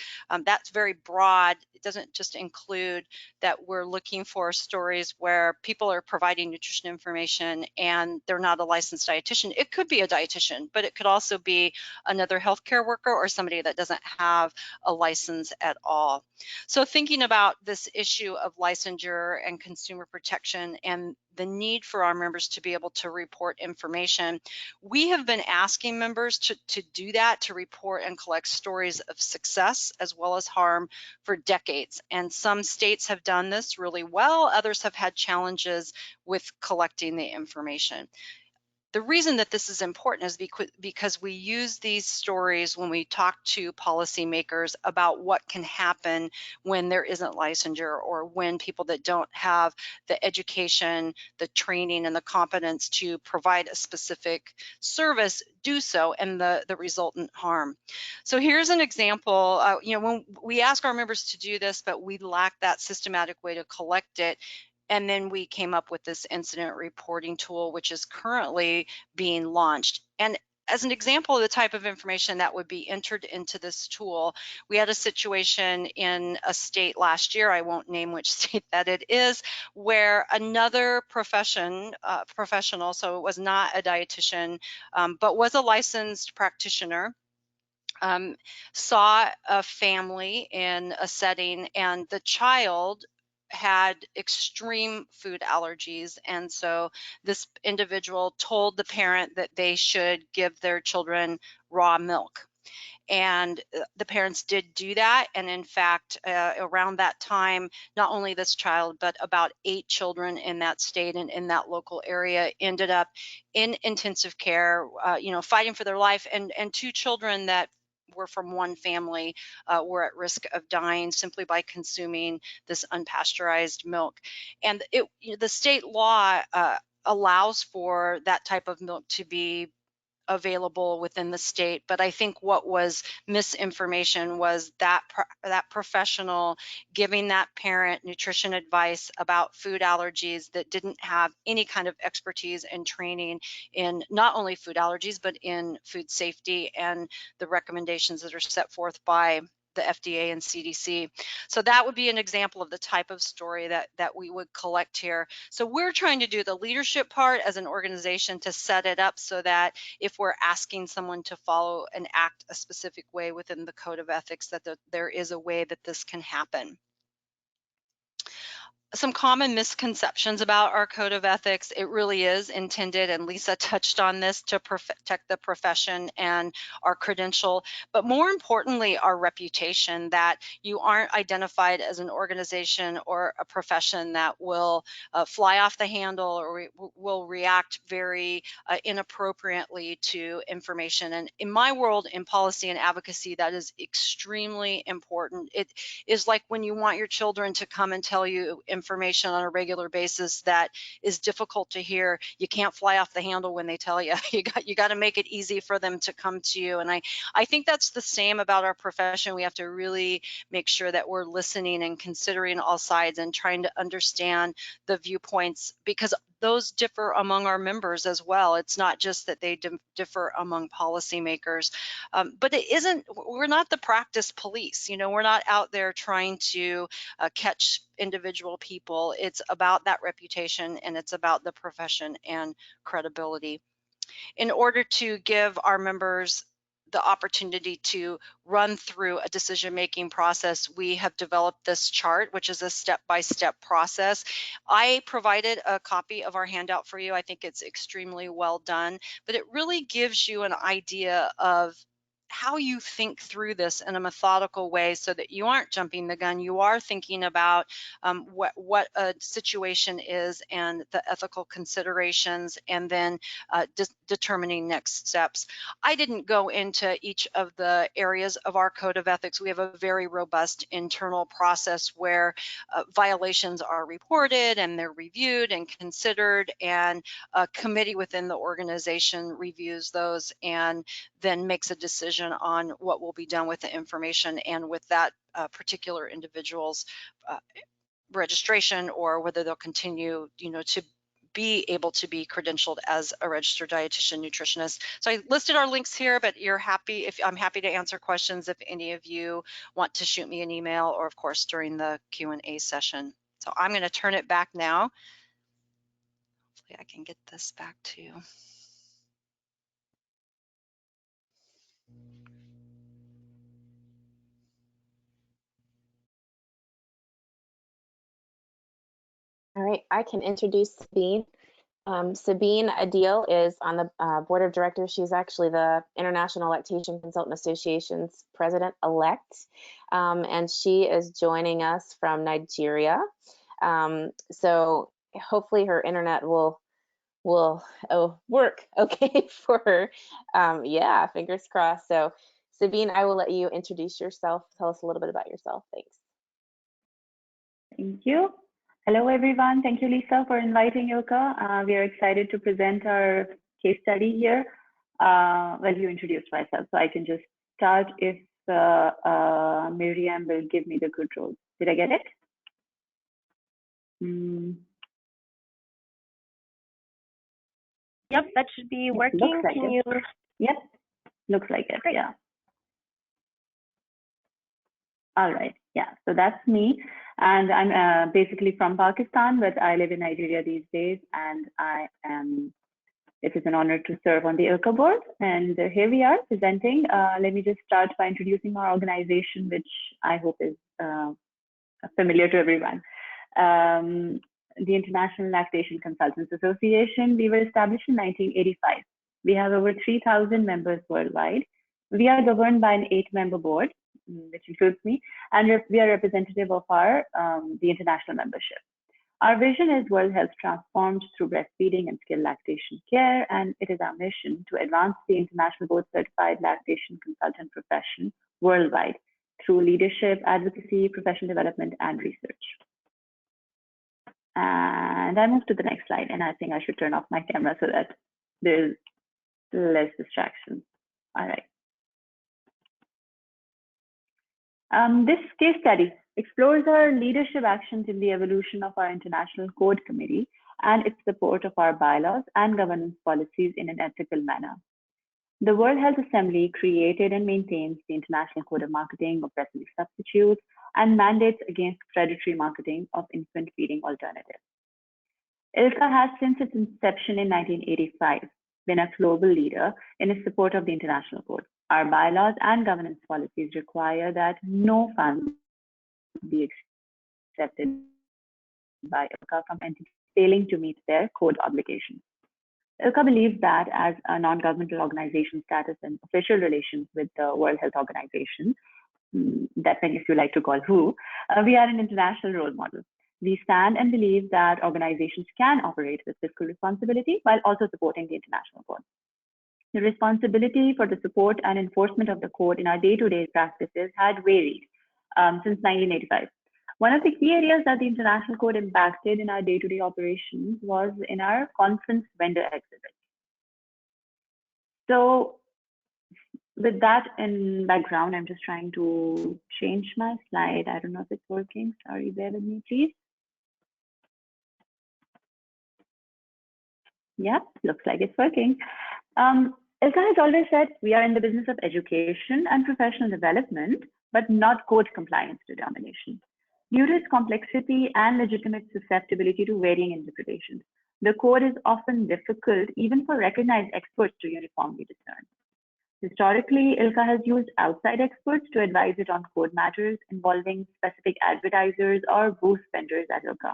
that's very broad. It doesn't just include that we're looking for stories where people are providing nutrition information and they're not a licensed dietitian. It could be a dietitian, but it could also be another healthcare worker or somebody that doesn't have a license at all. So thinking about this issue of licensure and consumer protection and the need for our members to be able to report information, we have been asking members to do that, to report and collect stories of success as well as harm for decades. And some states have done this really well. Others have had challenges with collecting the information. The reason that this is important is because we use these stories when we talk to policymakers about what can happen when there isn't licensure or when people that don't have the education, the training, and the competence to provide a specific service do so, and the resultant harm. So here's an example. When we ask our members to do this, but we lack that systematic way to collect it. And then we came up with this incident reporting tool, which is currently being launched. And as an example of the type of information that would be entered into this tool, we had a situation in a state last year, I won't name which state that it is, where another professional, so it was not a dietitian, but was a licensed practitioner, saw a family in a setting, and the child had extreme food allergies. And so this individual told the parent that they should give their children raw milk. And the parents did do that. And in fact, around that time, not only this child, but about 8 children in that state and in that local area ended up in intensive care, fighting for their life. And 2 children that were from one family were at risk of dying simply by consuming this unpasteurized milk. And the state law allows for that type of milk to be available within the state, but I think what was misinformation was that professional giving that parent nutrition advice about food allergies that didn't have any kind of expertise and training in not only food allergies, but in food safety and the recommendations that are set forth by the FDA and CDC. So that would be an example of the type of story that we would collect here. So we're trying to do the leadership part as an organization to set it up so that if we're asking someone to follow and act a specific way within the code of ethics, that there is a way that this can happen. Some common misconceptions about our code of ethics. It really is intended, and Lisa touched on this, to protect the profession and our credential, but more importantly, our reputation, that you aren't identified as an organization or a profession that will fly off the handle or will react very inappropriately to information. And in my world, in policy and advocacy, that is extremely important. It is like when you want your children to come and tell you information on a regular basis that is difficult to hear. You can't fly off the handle when they tell you. You got to make it easy for them to come to you. And I think that's the same about our profession. We have to really make sure that we're listening and considering all sides and trying to understand the viewpoints, because those differ among our members as well. It's not just that they differ among policymakers, but we're not the practice police. We're not out there trying to catch individual people. It's about that reputation, and it's about the profession and credibility. In order to give our members the opportunity to run through a decision-making process, we have developed this chart, which is a step-by-step process. I provided a copy of our handout for you. I think it's extremely well done, but it really gives you an idea of how you think through this in a methodical way so that you aren't jumping the gun. You are thinking about what a situation is and the ethical considerations, and then determining next steps. I didn't go into each of the areas of our code of ethics. We have a very robust internal process where violations are reported and they're reviewed and considered, and a committee within the organization reviews those and then makes a decision on what will be done with the information and with that particular individual's registration, or whether they'll continue, to be able to be credentialed as a registered dietitian nutritionist. So I listed our links here, but I'm happy to answer questions if any of you want to shoot me an email, or of course during the Q&A session. So I'm going to turn it back now. Hopefully I can get this back to you. All right, I can introduce Sabine. Sabine Adil is on the board of directors. She's actually the International Lactation Consultant Association's president-elect, and she is joining us from Nigeria. So hopefully her internet will work okay for her. Yeah, fingers crossed. So Sabine, I will let you introduce yourself. Tell us a little bit about yourself. Thanks. Thank you. Hello, everyone. Thank you, Lisa, for inviting Ilka. We are excited to present our case study here. Well, you introduced myself, so I can just start if Miriam will give me the controls. Did I get it? Yep, that should be working. Looks like Can it. you? Yep, looks like it. Great. Yeah. All right. Yeah, so that's me. And I'm basically from Pakistan, but I live in Nigeria these days. And it is an honor to serve on the ILCA board. And here we are presenting. Let me just start by introducing our organization, which I hope is familiar to everyone. The International Lactation Consultants Association. We were established in 1985. We have over 3,000 members worldwide. We are governed by an 8-member board, which includes me, and we are representative of the international membership. Our vision is world health transformed through breastfeeding and skilled lactation care, and it is our mission to advance the international board certified lactation consultant profession worldwide through leadership, advocacy, professional development, and research. And I move to the next slide, and I think I should turn off my camera so that there's less distraction. All right. This case study explores our leadership actions in the evolution of our International Code Committee and its support of our bylaws and governance policies in an ethical manner. The World Health Assembly created and maintains the International Code of Marketing of Breast Milk Substitutes and mandates against predatory marketing of infant feeding alternatives. ILCA has, since its inception in 1985, been a global leader in its support of the International Code. Our bylaws and governance policies require that no funds be accepted by ILCA from entities failing to meet their code obligations. ILCA believes that as a non-governmental organization status and official relations with the World Health Organization, that many of you like to call WHO, we are an international role model. We stand and believe that organizations can operate with fiscal responsibility while also supporting the international code. The responsibility for the support and enforcement of the code in our day-to-day practices had varied since 1985. One of the key areas that the International Code impacted in our day-to-day operations was in our conference vendor exhibits. So with that in background, I'm just trying to change my slide. I don't know if it's working. Sorry, bear with me, please. Yeah, looks like it's working. ILCA has always said we are in the business of education and professional development, but not code compliance determination. Due to its complexity and legitimate susceptibility to varying interpretations, the code is often difficult even for recognized experts to uniformly discern. Historically, ILCA has used outside experts to advise it on code matters involving specific advertisers or booth vendors at ILCA.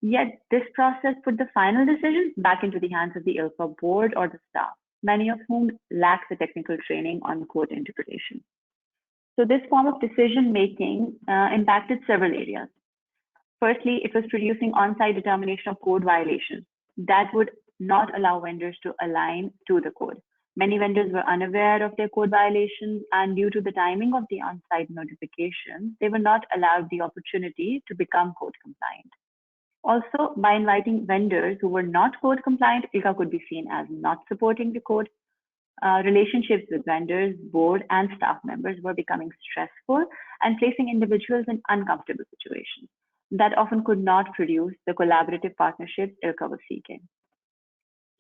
Yet this process put the final decision back into the hands of the ILCA board or the staff, many of whom lack the technical training on code interpretation. So this form of decision making impacted several areas. Firstly, it was producing on-site determination of code violations that would not allow vendors to align to the code. Many vendors were unaware of their code violations, and due to the timing of the on-site notification, they were not allowed the opportunity to become code compliant. Also, by inviting vendors who were not code compliant, ILCA could be seen as not supporting the code. Relationships with vendors, board, and staff members were becoming stressful and placing individuals in uncomfortable situations that often could not produce the collaborative partnerships ILCA was seeking.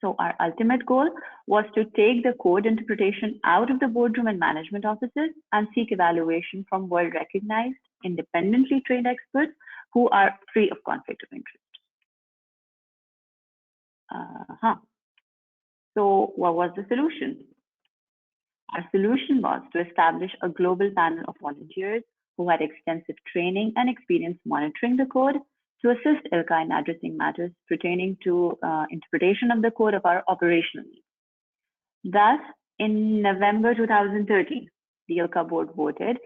So our ultimate goal was to take the code interpretation out of the boardroom and management offices and seek evaluation from world-recognized, independently trained experts who are free of conflict of interest. So what was the solution? Our solution was to establish a global panel of volunteers who had extensive training and experience monitoring the code to assist ILCA in addressing matters pertaining to interpretation of the code of our operational needs. Thus, in November 2013, the ILCA board voted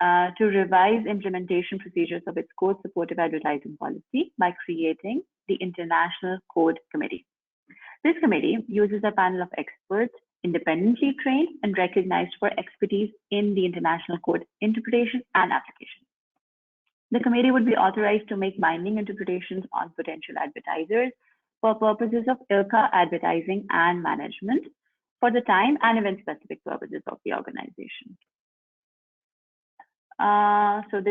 to revise implementation procedures of its code supportive advertising policy by creating the International Code Committee. This committee uses a panel of experts independently trained and recognized for expertise in the international code interpretation and application. The committee would be authorized to make binding interpretations on potential advertisers for purposes of ILCA advertising and management for the time and event-specific purposes of the organization. So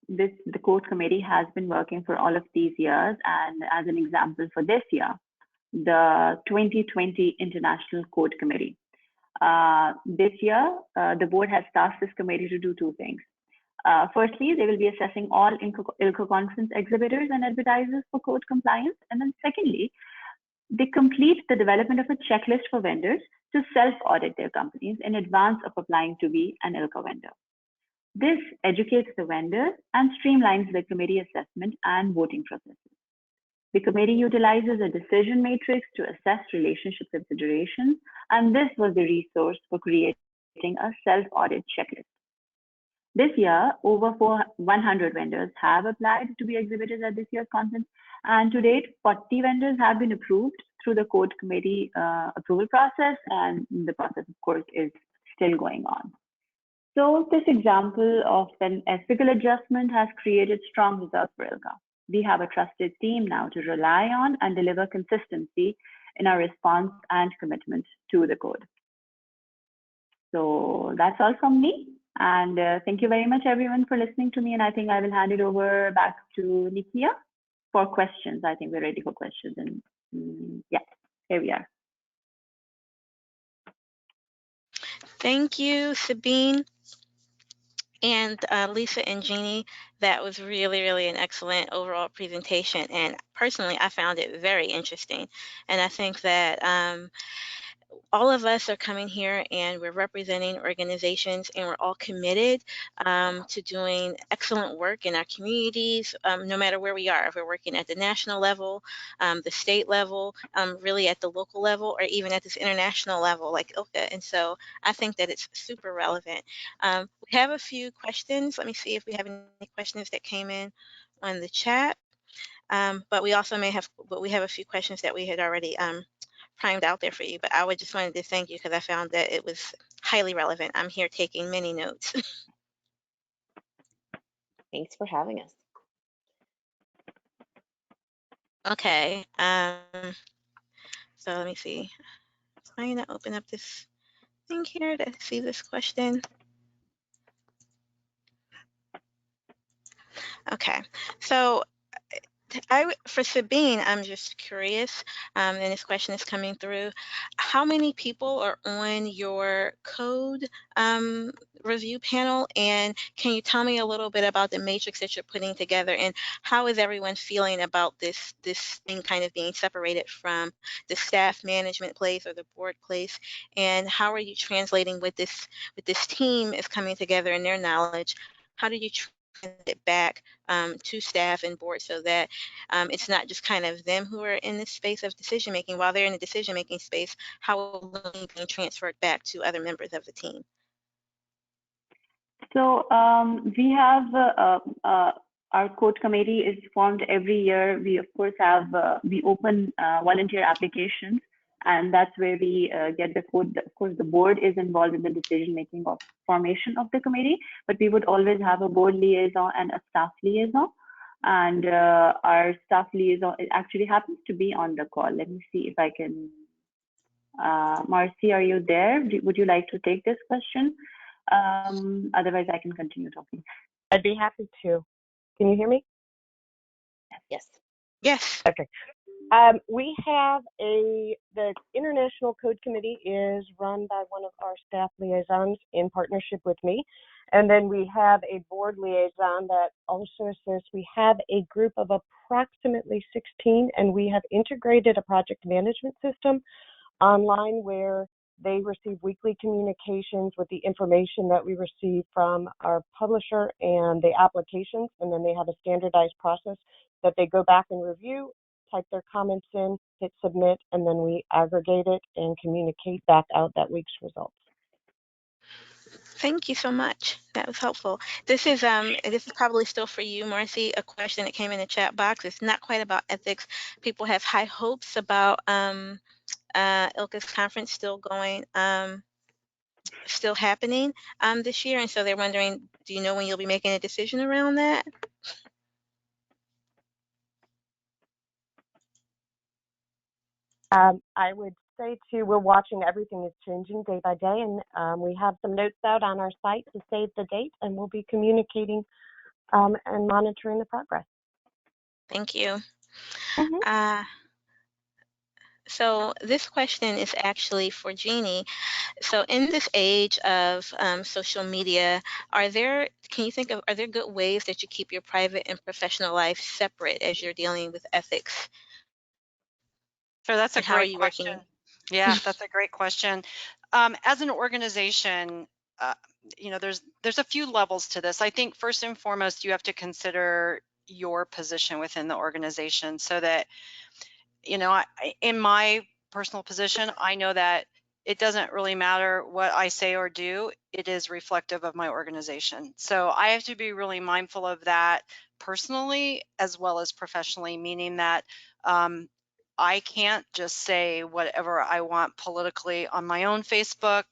the code committee has been working for all of these years, and as an example for this year, the 2020 International Code Committee. This year, the board has tasked this committee to do two things. Firstly, they will be assessing all ILCA conference exhibitors and advertisers for code compliance. And then secondly, they complete the development of a checklist for vendors to self-audit their companies in advance of applying to be an ILCA vendor. This educates the vendor and streamlines the committee assessment and voting processes. The committee utilizes a decision matrix to assess relationship considerations, and this was the resource for creating a self-audit checklist. This year, over 100 vendors have applied to be exhibitors at this year's conference, and to date, 40 vendors have been approved through the code committee approval process, and the process, of course, is still going on. So this example of an ethical adjustment has created strong results for ILCA. We have a trusted team now to rely on and deliver consistency in our response and commitment to the code. So that's all from me. And thank you very much, everyone, for listening to me. And I think I will hand it over back to Nikia for questions. I think we're ready for questions. And yeah, here we are. Thank you, Sabine. And Lisa and Jeannie, that was really, really an excellent overall presentation. And personally, I found it very interesting. And I think that all of us are coming here and we're representing organizations, and we're all committed to doing excellent work in our communities, no matter where we are. If we're working at the national level, the state level, really at the local level, or even at this international level like ILCA. And so I think that it's super relevant. We have a few questions. Let me see if we have any questions that came in on the chat. But we also we have a few questions that we had already primed out there for you, but I would just wanted to thank you because I found that it was highly relevant. I'm here taking many notes. Thanks for having us. Okay. So let me see. I'm going to open up this thing here to see this question. Okay. So for Sabine, I'm just curious, and this question is coming through. How many people are on your code review panel? And can you tell me a little bit about the matrix that you're putting together? And how is everyone feeling about this thing kind of being separated from the staff management place or the board place? And how are you translating with this team is coming together in their knowledge? How do you it back to staff and board so that it's not just kind of them who are in this space of decision making. While they're in the decision making space, how learning being transferred back to other members of the team? So we have our code committee is formed every year. We of course have we open volunteer applications, and that's where we get the code. Of course, the board is involved in the decision making of formation of the committee, but we would always have a board liaison and a staff liaison. And our staff liaison, it actually happens to be on the call. Let me see if I can. Marcy, are you there? Would you like to take this question? Otherwise, I can continue talking. I'd be happy to. Can you hear me? Yes. Yes. Okay. We have the International Code Committee is run by one of our staff liaisons in partnership with me. And then we have a board liaison that also assists. We have a group of approximately 16, and we have integrated a project management system online where they receive weekly communications with the information that we receive from our publisher and the applications, and then they have a standardized process that they go back and review, type their comments in, hit submit, and then we aggregate it and communicate back out that week's results. Thank you so much. That was helpful. This is probably still for you, Marcy, a question that came in the chat box. It's not quite about ethics. People have high hopes about ILCA's conference still going, still happening this year, and so they're wondering, do you know when you'll be making a decision around that? I would say too, we're watching. Everything is changing day by day, and we have some notes out on our site to save the date, and we'll be communicating and monitoring the progress. Thank you. Mm-hmm. So this question is actually for Jeannie. So in this age of social media, are there good ways that you keep your private and professional life separate as you're dealing with ethics? So that's a And how are great you question. working? Yeah, that's a great question. As an organization, there's a few levels to this. I think first and foremost, you have to consider your position within the organization so that, in my personal position, I know that it doesn't really matter what I say or do. It is reflective of my organization. So I have to be really mindful of that personally as well as professionally, meaning that I can't just say whatever I want politically on my own Facebook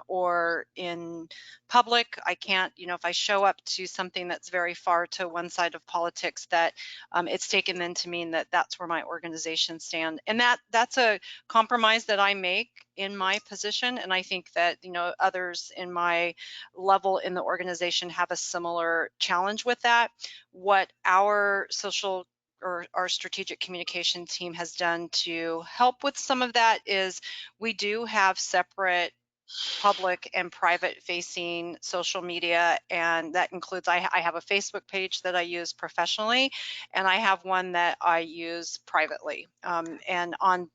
or in public. I can't, if I show up to something that's very far to one side of politics, that it's taken then to mean that that's where my organization stand. And that's a compromise that I make in my position. And I think that, others in my level in the organization have a similar challenge with that. What our social or our strategic communication team has done to help with some of that is we do have separate public and private facing social media, and that includes I have a Facebook page that I use professionally, and I have one that I use privately. And on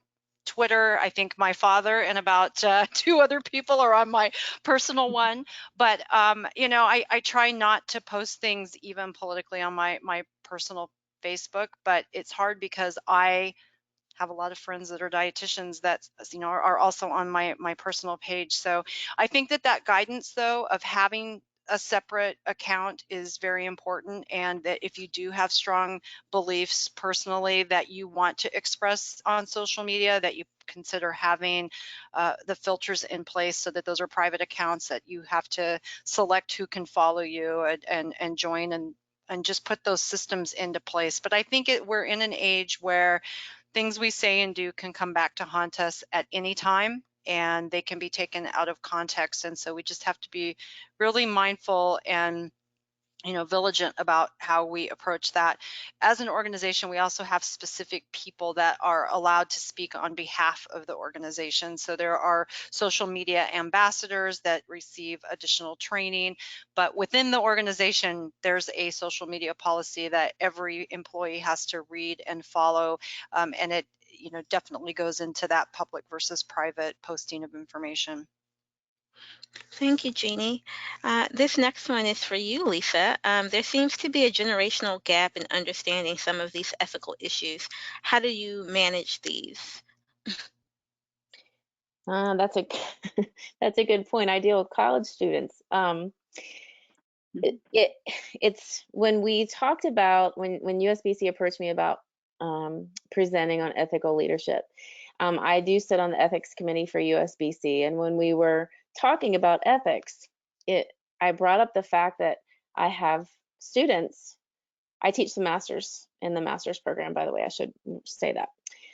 Twitter, I think my father and about 2 other people are on my personal one. But I try not to post things even politically on my personal Facebook, but it's hard because I have a lot of friends that are dietitians that are also on my personal page. So I think that guidance though of having a separate account is very important, and that if you do have strong beliefs personally that you want to express on social media, that you consider having the filters in place so that those are private accounts that you have to select who can follow you and join and just put those systems into place. But I think we're in an age where things we say and do can come back to haunt us at any time, and they can be taken out of context. And so we just have to be really mindful and vigilant about how we approach that. As an organization, we also have specific people that are allowed to speak on behalf of the organization. So there are social media ambassadors that receive additional training, but within the organization, there's a social media policy that every employee has to read and follow, and it definitely goes into that public versus private posting of information. Thank you, Jeannie. This next one is for you, Lisa. There seems to be a generational gap in understanding some of these ethical issues. How do you manage these? That's a that's a good point. I deal with college students. It it's when we talked about when USBC approached me about presenting on ethical leadership. I do sit on the ethics committee for USBC, and when we were talking about ethics, it I brought up the fact that I have students. I teach the masters in the master's program, by the way. I should say that.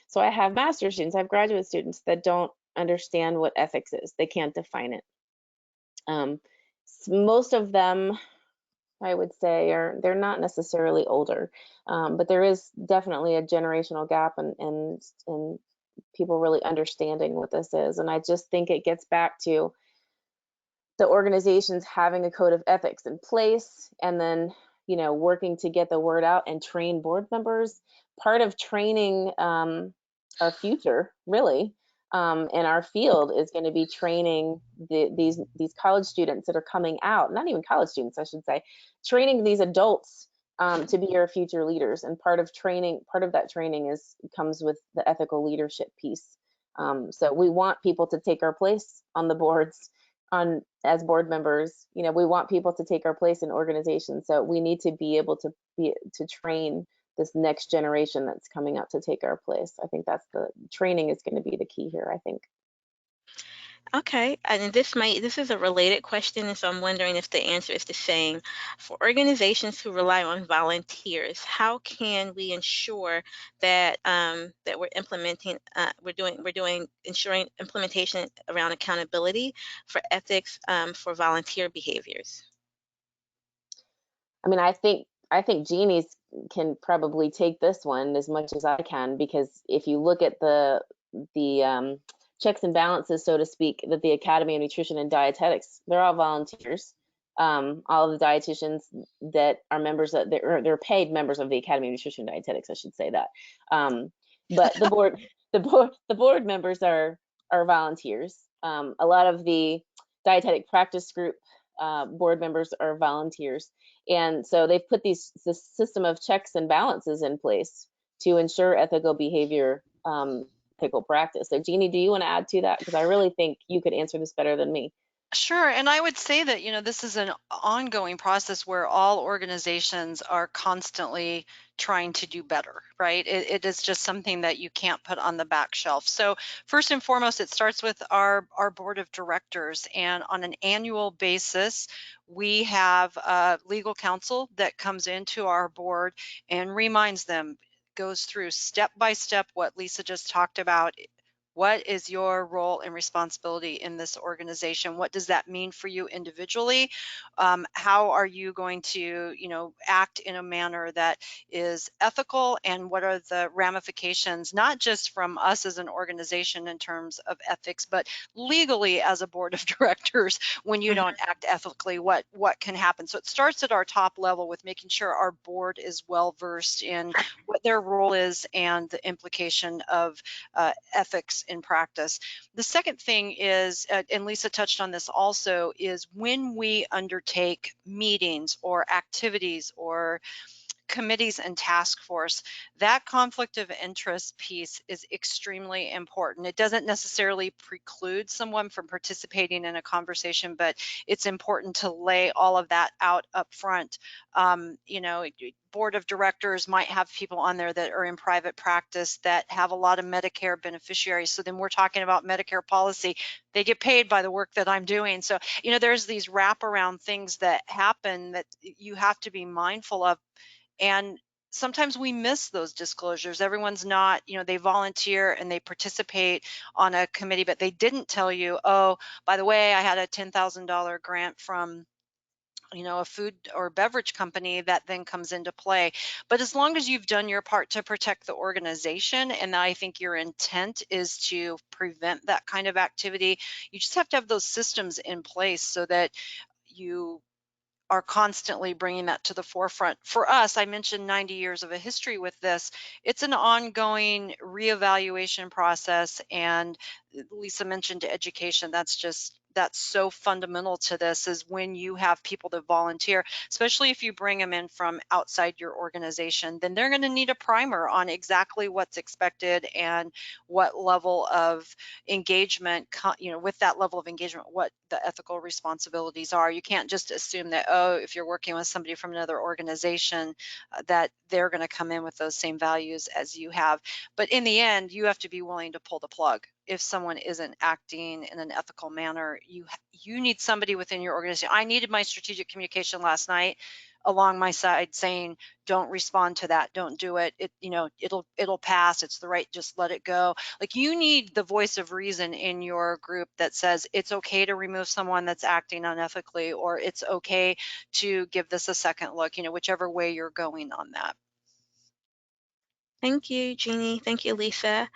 So I have master's students, I have graduate students that don't understand what ethics is. They can't define it. Most of them, I would say, they're not necessarily older, but there is definitely a generational gap in people really understanding what this is. And I just think it gets back to the organizations having a code of ethics in place, and then working to get the word out and train board members. Part of training our future, really, in our field is going to be training these college students that are coming out, not even college students, I should say, training these adults to be our future leaders. And part of that training comes with the ethical leadership piece. So we want people to take our place on the boards, as board members. We want people to take our place in organizations. So we need to be able to train this next generation that's coming up to take our place. I think that's the training is going to be the key here, I think. Okay, and this is a related question, and so I'm wondering if the answer is the same. For organizations who rely on volunteers, how can we ensure that that we're implementing ensuring implementation around accountability for ethics for volunteer behaviors? I mean, I think Jeannie's can probably take this one as much as I can, because if you look at the checks and balances, so to speak, that the Academy of Nutrition and Dietetics, they're all volunteers. All of the dietitians that are members of they're paid members of the Academy of Nutrition and Dietetics, I should say that. But the board members are volunteers. A lot of the dietetic practice group board members are volunteers. And so they've put this system of checks and balances in place to ensure ethical behavior, ethical practice. So Jeannie, do you want to add to that? Because I really think you could answer this better than me. Sure. And I would say that, this is an ongoing process where all organizations are constantly trying to do better, right? It is just something that you can't put on the back shelf. So first and foremost, it starts with our board of directors. And on an annual basis, we have legal counsel that comes into our board and reminds them, goes through step by step what Lisa just talked about. What is your role and responsibility in this organization? What does that mean for you individually? How are you going to, act in a manner that is ethical? And what are the ramifications, not just from us as an organization in terms of ethics, but legally as a board of directors, when you don't act ethically, what can happen? So it starts at our top level with making sure our board is well versed in what their role is and the implication of ethics in practice. The second thing is, and Lisa touched on this also, is when we undertake meetings or activities or committees and task force, that conflict of interest piece is extremely important. It doesn't necessarily preclude someone from participating in a conversation, but it's important to lay all of that out up front. Board of directors might have people on there that are in private practice that have a lot of Medicare beneficiaries. So then we're talking about Medicare policy. They get paid by the work that I'm doing. So, there's these wraparound things that happen that you have to be mindful of. And sometimes we miss those disclosures. Everyone's not, they volunteer and they participate on a committee, but they didn't tell you, oh, by the way, I had a $10,000 grant from a food or beverage company that then comes into play. But as long as you've done your part to protect the organization, and I think your intent is to prevent that kind of activity, you just have to have those systems in place so that you are constantly bringing that to the forefront. For us, I mentioned 90 years of a history with this. It's an ongoing reevaluation process, and Lisa mentioned education. That's just that's so fundamental to this is when you have people that volunteer, especially if you bring them in from outside your organization, then they're going to need a primer on exactly what's expected and what level of engagement, with that level of engagement, what the ethical responsibilities are. You can't just assume that, oh, if you're working with somebody from another organization, that they're going to come in with those same values as you have. But in the end, you have to be willing to pull the plug. If someone isn't acting in an ethical manner, you need somebody within your organization. I needed my strategic communication last night along my side saying, don't respond to that, don't do it, it'll pass, it's the right, just let it go. Like, you need the voice of reason in your group that says it's okay to remove someone that's acting unethically, or it's okay to give this a second look, whichever way you're going on that. Thank you, Jeannie. Thank you, Lisa.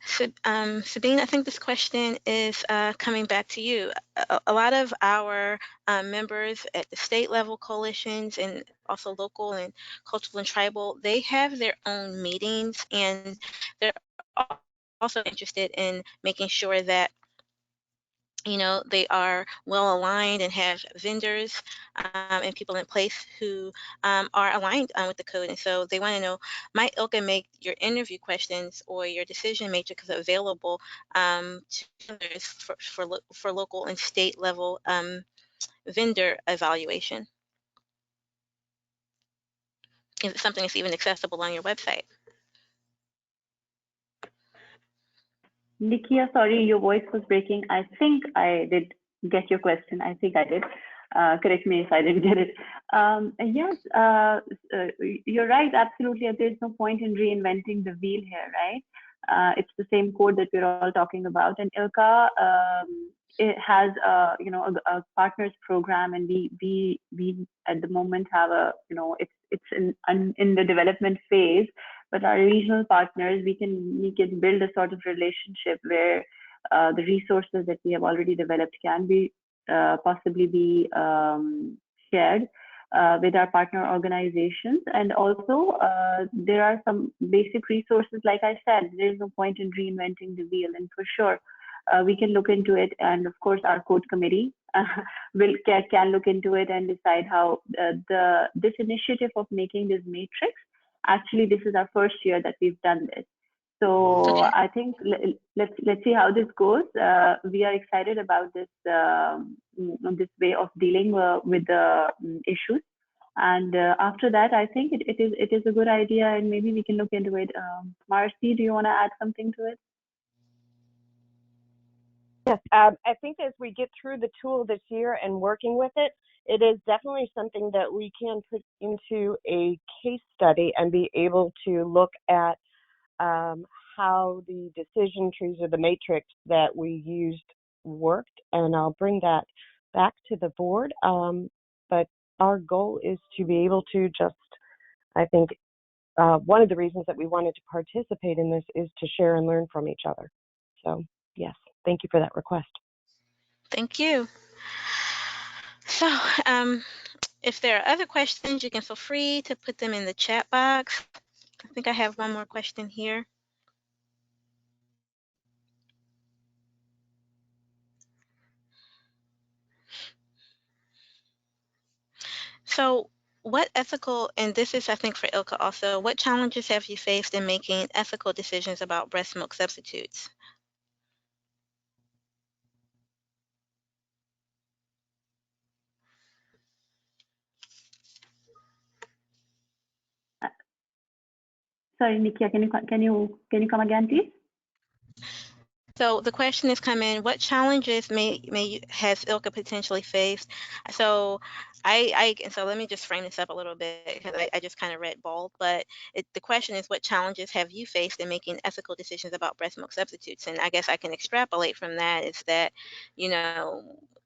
Sabine, I think this question is coming back to you. A lot of our members at the state level coalitions and also local and cultural and tribal, they have their own meetings, and they're also interested in making sure that they are well aligned and have vendors and people in place who are aligned with the code. And so they want to know, might ILCA make your interview questions or your decision matrix available to vendors for local and state level vendor evaluation? Is it something that's even accessible on your website? Nikia, sorry, your voice was breaking. I think I did get your question. I think I did. Correct me if I didn't get it. Yes, you're right. Absolutely. There's no point in reinventing the wheel here, right? It's the same code that we're all talking about. And ILCA, it has a partners program, and we at the moment have it's in the development phase. But our regional partners, we can build a sort of relationship where the resources that we have already developed can be possibly be shared with our partner organizations. And also there are some basic resources. Like I said, there's no point in reinventing the wheel, and for sure we can look into it. And of course our code committee can look into it and decide how this initiative of making this matrix. Actually, this is our first year that we've done this. So Okay. I think let's see how this goes. We are excited about this way of dealing with the issues. And after that, I think it is a good idea, and maybe we can look into it. Marcy, do you want to add something to it? Yes, I think as we get through the tool this year and working with it, it is definitely something that we can put into a case study and be able to look at how the decision trees or the matrix that we used worked, and I'll bring that back to the board. But our goal is to be able to I think one of the reasons that we wanted to participate in this is to share and learn from each other. So yes, thank you for that request. Thank you. So if there are other questions, you can feel free to put them in the chat box. I think I have one more question here. So what ethical, and this is I think for Ilka also, what challenges have you faced in making ethical decisions about breast milk substitutes? Sorry, Nikia, can you come again, please? So the question has come in, what challenges has ILCA potentially faced? So so let me just frame this up a little bit, because I just kind of read bold, but the question is, what challenges have you faced in making ethical decisions about breast milk substitutes? And I guess I can extrapolate from that is that,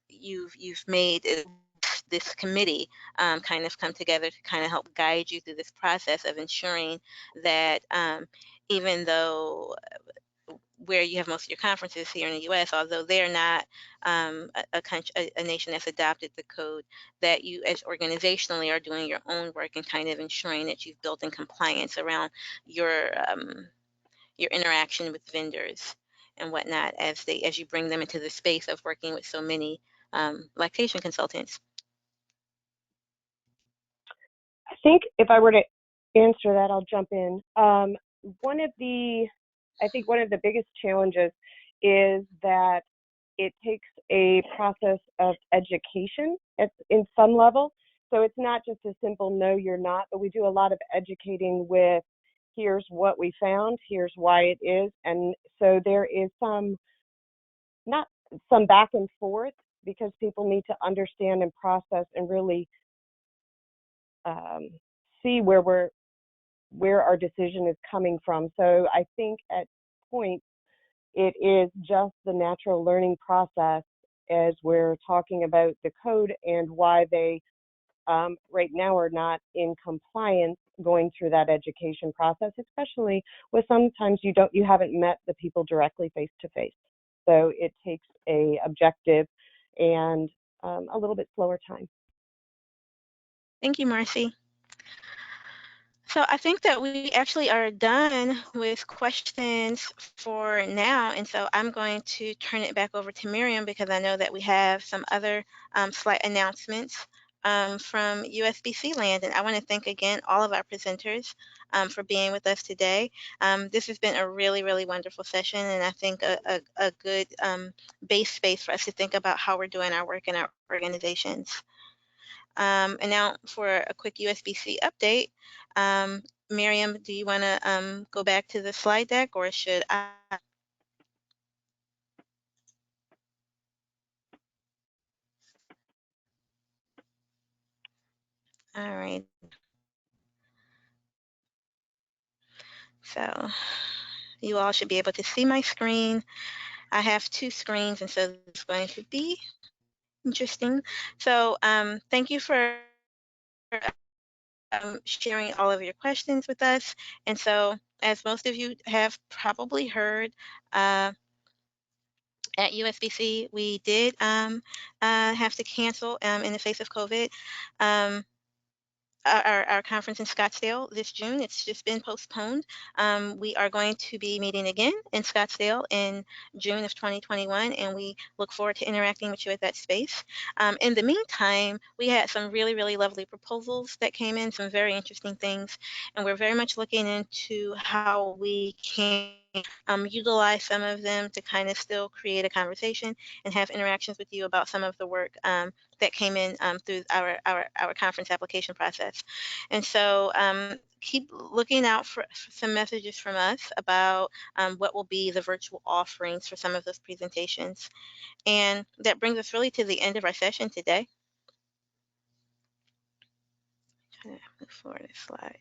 you've made this committee kind of come together to kind of help guide you through this process of ensuring that even though where you have most of your conferences here in the U.S., although they're not a nation that's adopted the code, that you as organizationally are doing your own work and kind of ensuring that you've built in compliance around your interaction with vendors. and whatnot as you bring them into the space of working with so many lactation consultants? I think if I were to answer that, I'll jump in. I think one of the biggest challenges is that it takes a process of education in some level. So it's not just a simple no, you're not, but we do a lot of educating with here's what we found, here's why it is. And so there is not some back and forth, because people need to understand and process and really see where our decision is coming from. So I think at points it is just the natural learning process as we're talking about the code and why they right now are not in compliance going through that education process, especially with sometimes you haven't met the people directly face to face. So it takes a objective and a little bit slower time. Thank you, Marcy. So I think that we actually are done with questions for now, and so I'm going to turn it back over to Miriam because I know that we have some other slight announcements from USBC land, and I want to thank again all of our presenters for being with us today. This has been a really, really wonderful session, and I think a good base space for us to think about how we're doing our work in our organizations. And now for a quick USBC update, Miriam, do you want to go back to the slide deck, or should I? All right. So you all should be able to see my screen. I have two screens, and so it's going to be interesting. So thank you for sharing all of your questions with us. And so, as most of you have probably heard, at USBC, we did have to cancel in the face of COVID. Um, our conference in Scottsdale this June. It's just been postponed. We are going to be meeting again in Scottsdale in June of 2021, and we look forward to interacting with you at that space. In the meantime, we had some really, really lovely proposals that came in, some very interesting things, and we're very much looking into how we can utilize some of them to kind of still create a conversation and have interactions with you about some of the work that came in through our conference application process. And so keep looking out for some messages from us about what will be the virtual offerings for some of those presentations. And that brings us really to the end of our session today. Move forward a slide.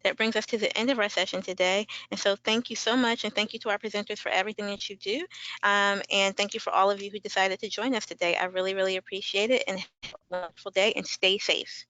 That brings us to the end of our session today. And so thank you so much, and thank you to our presenters for everything that you do. And thank you for all of you who decided to join us today. I really, really appreciate it, and have a wonderful day, and stay safe.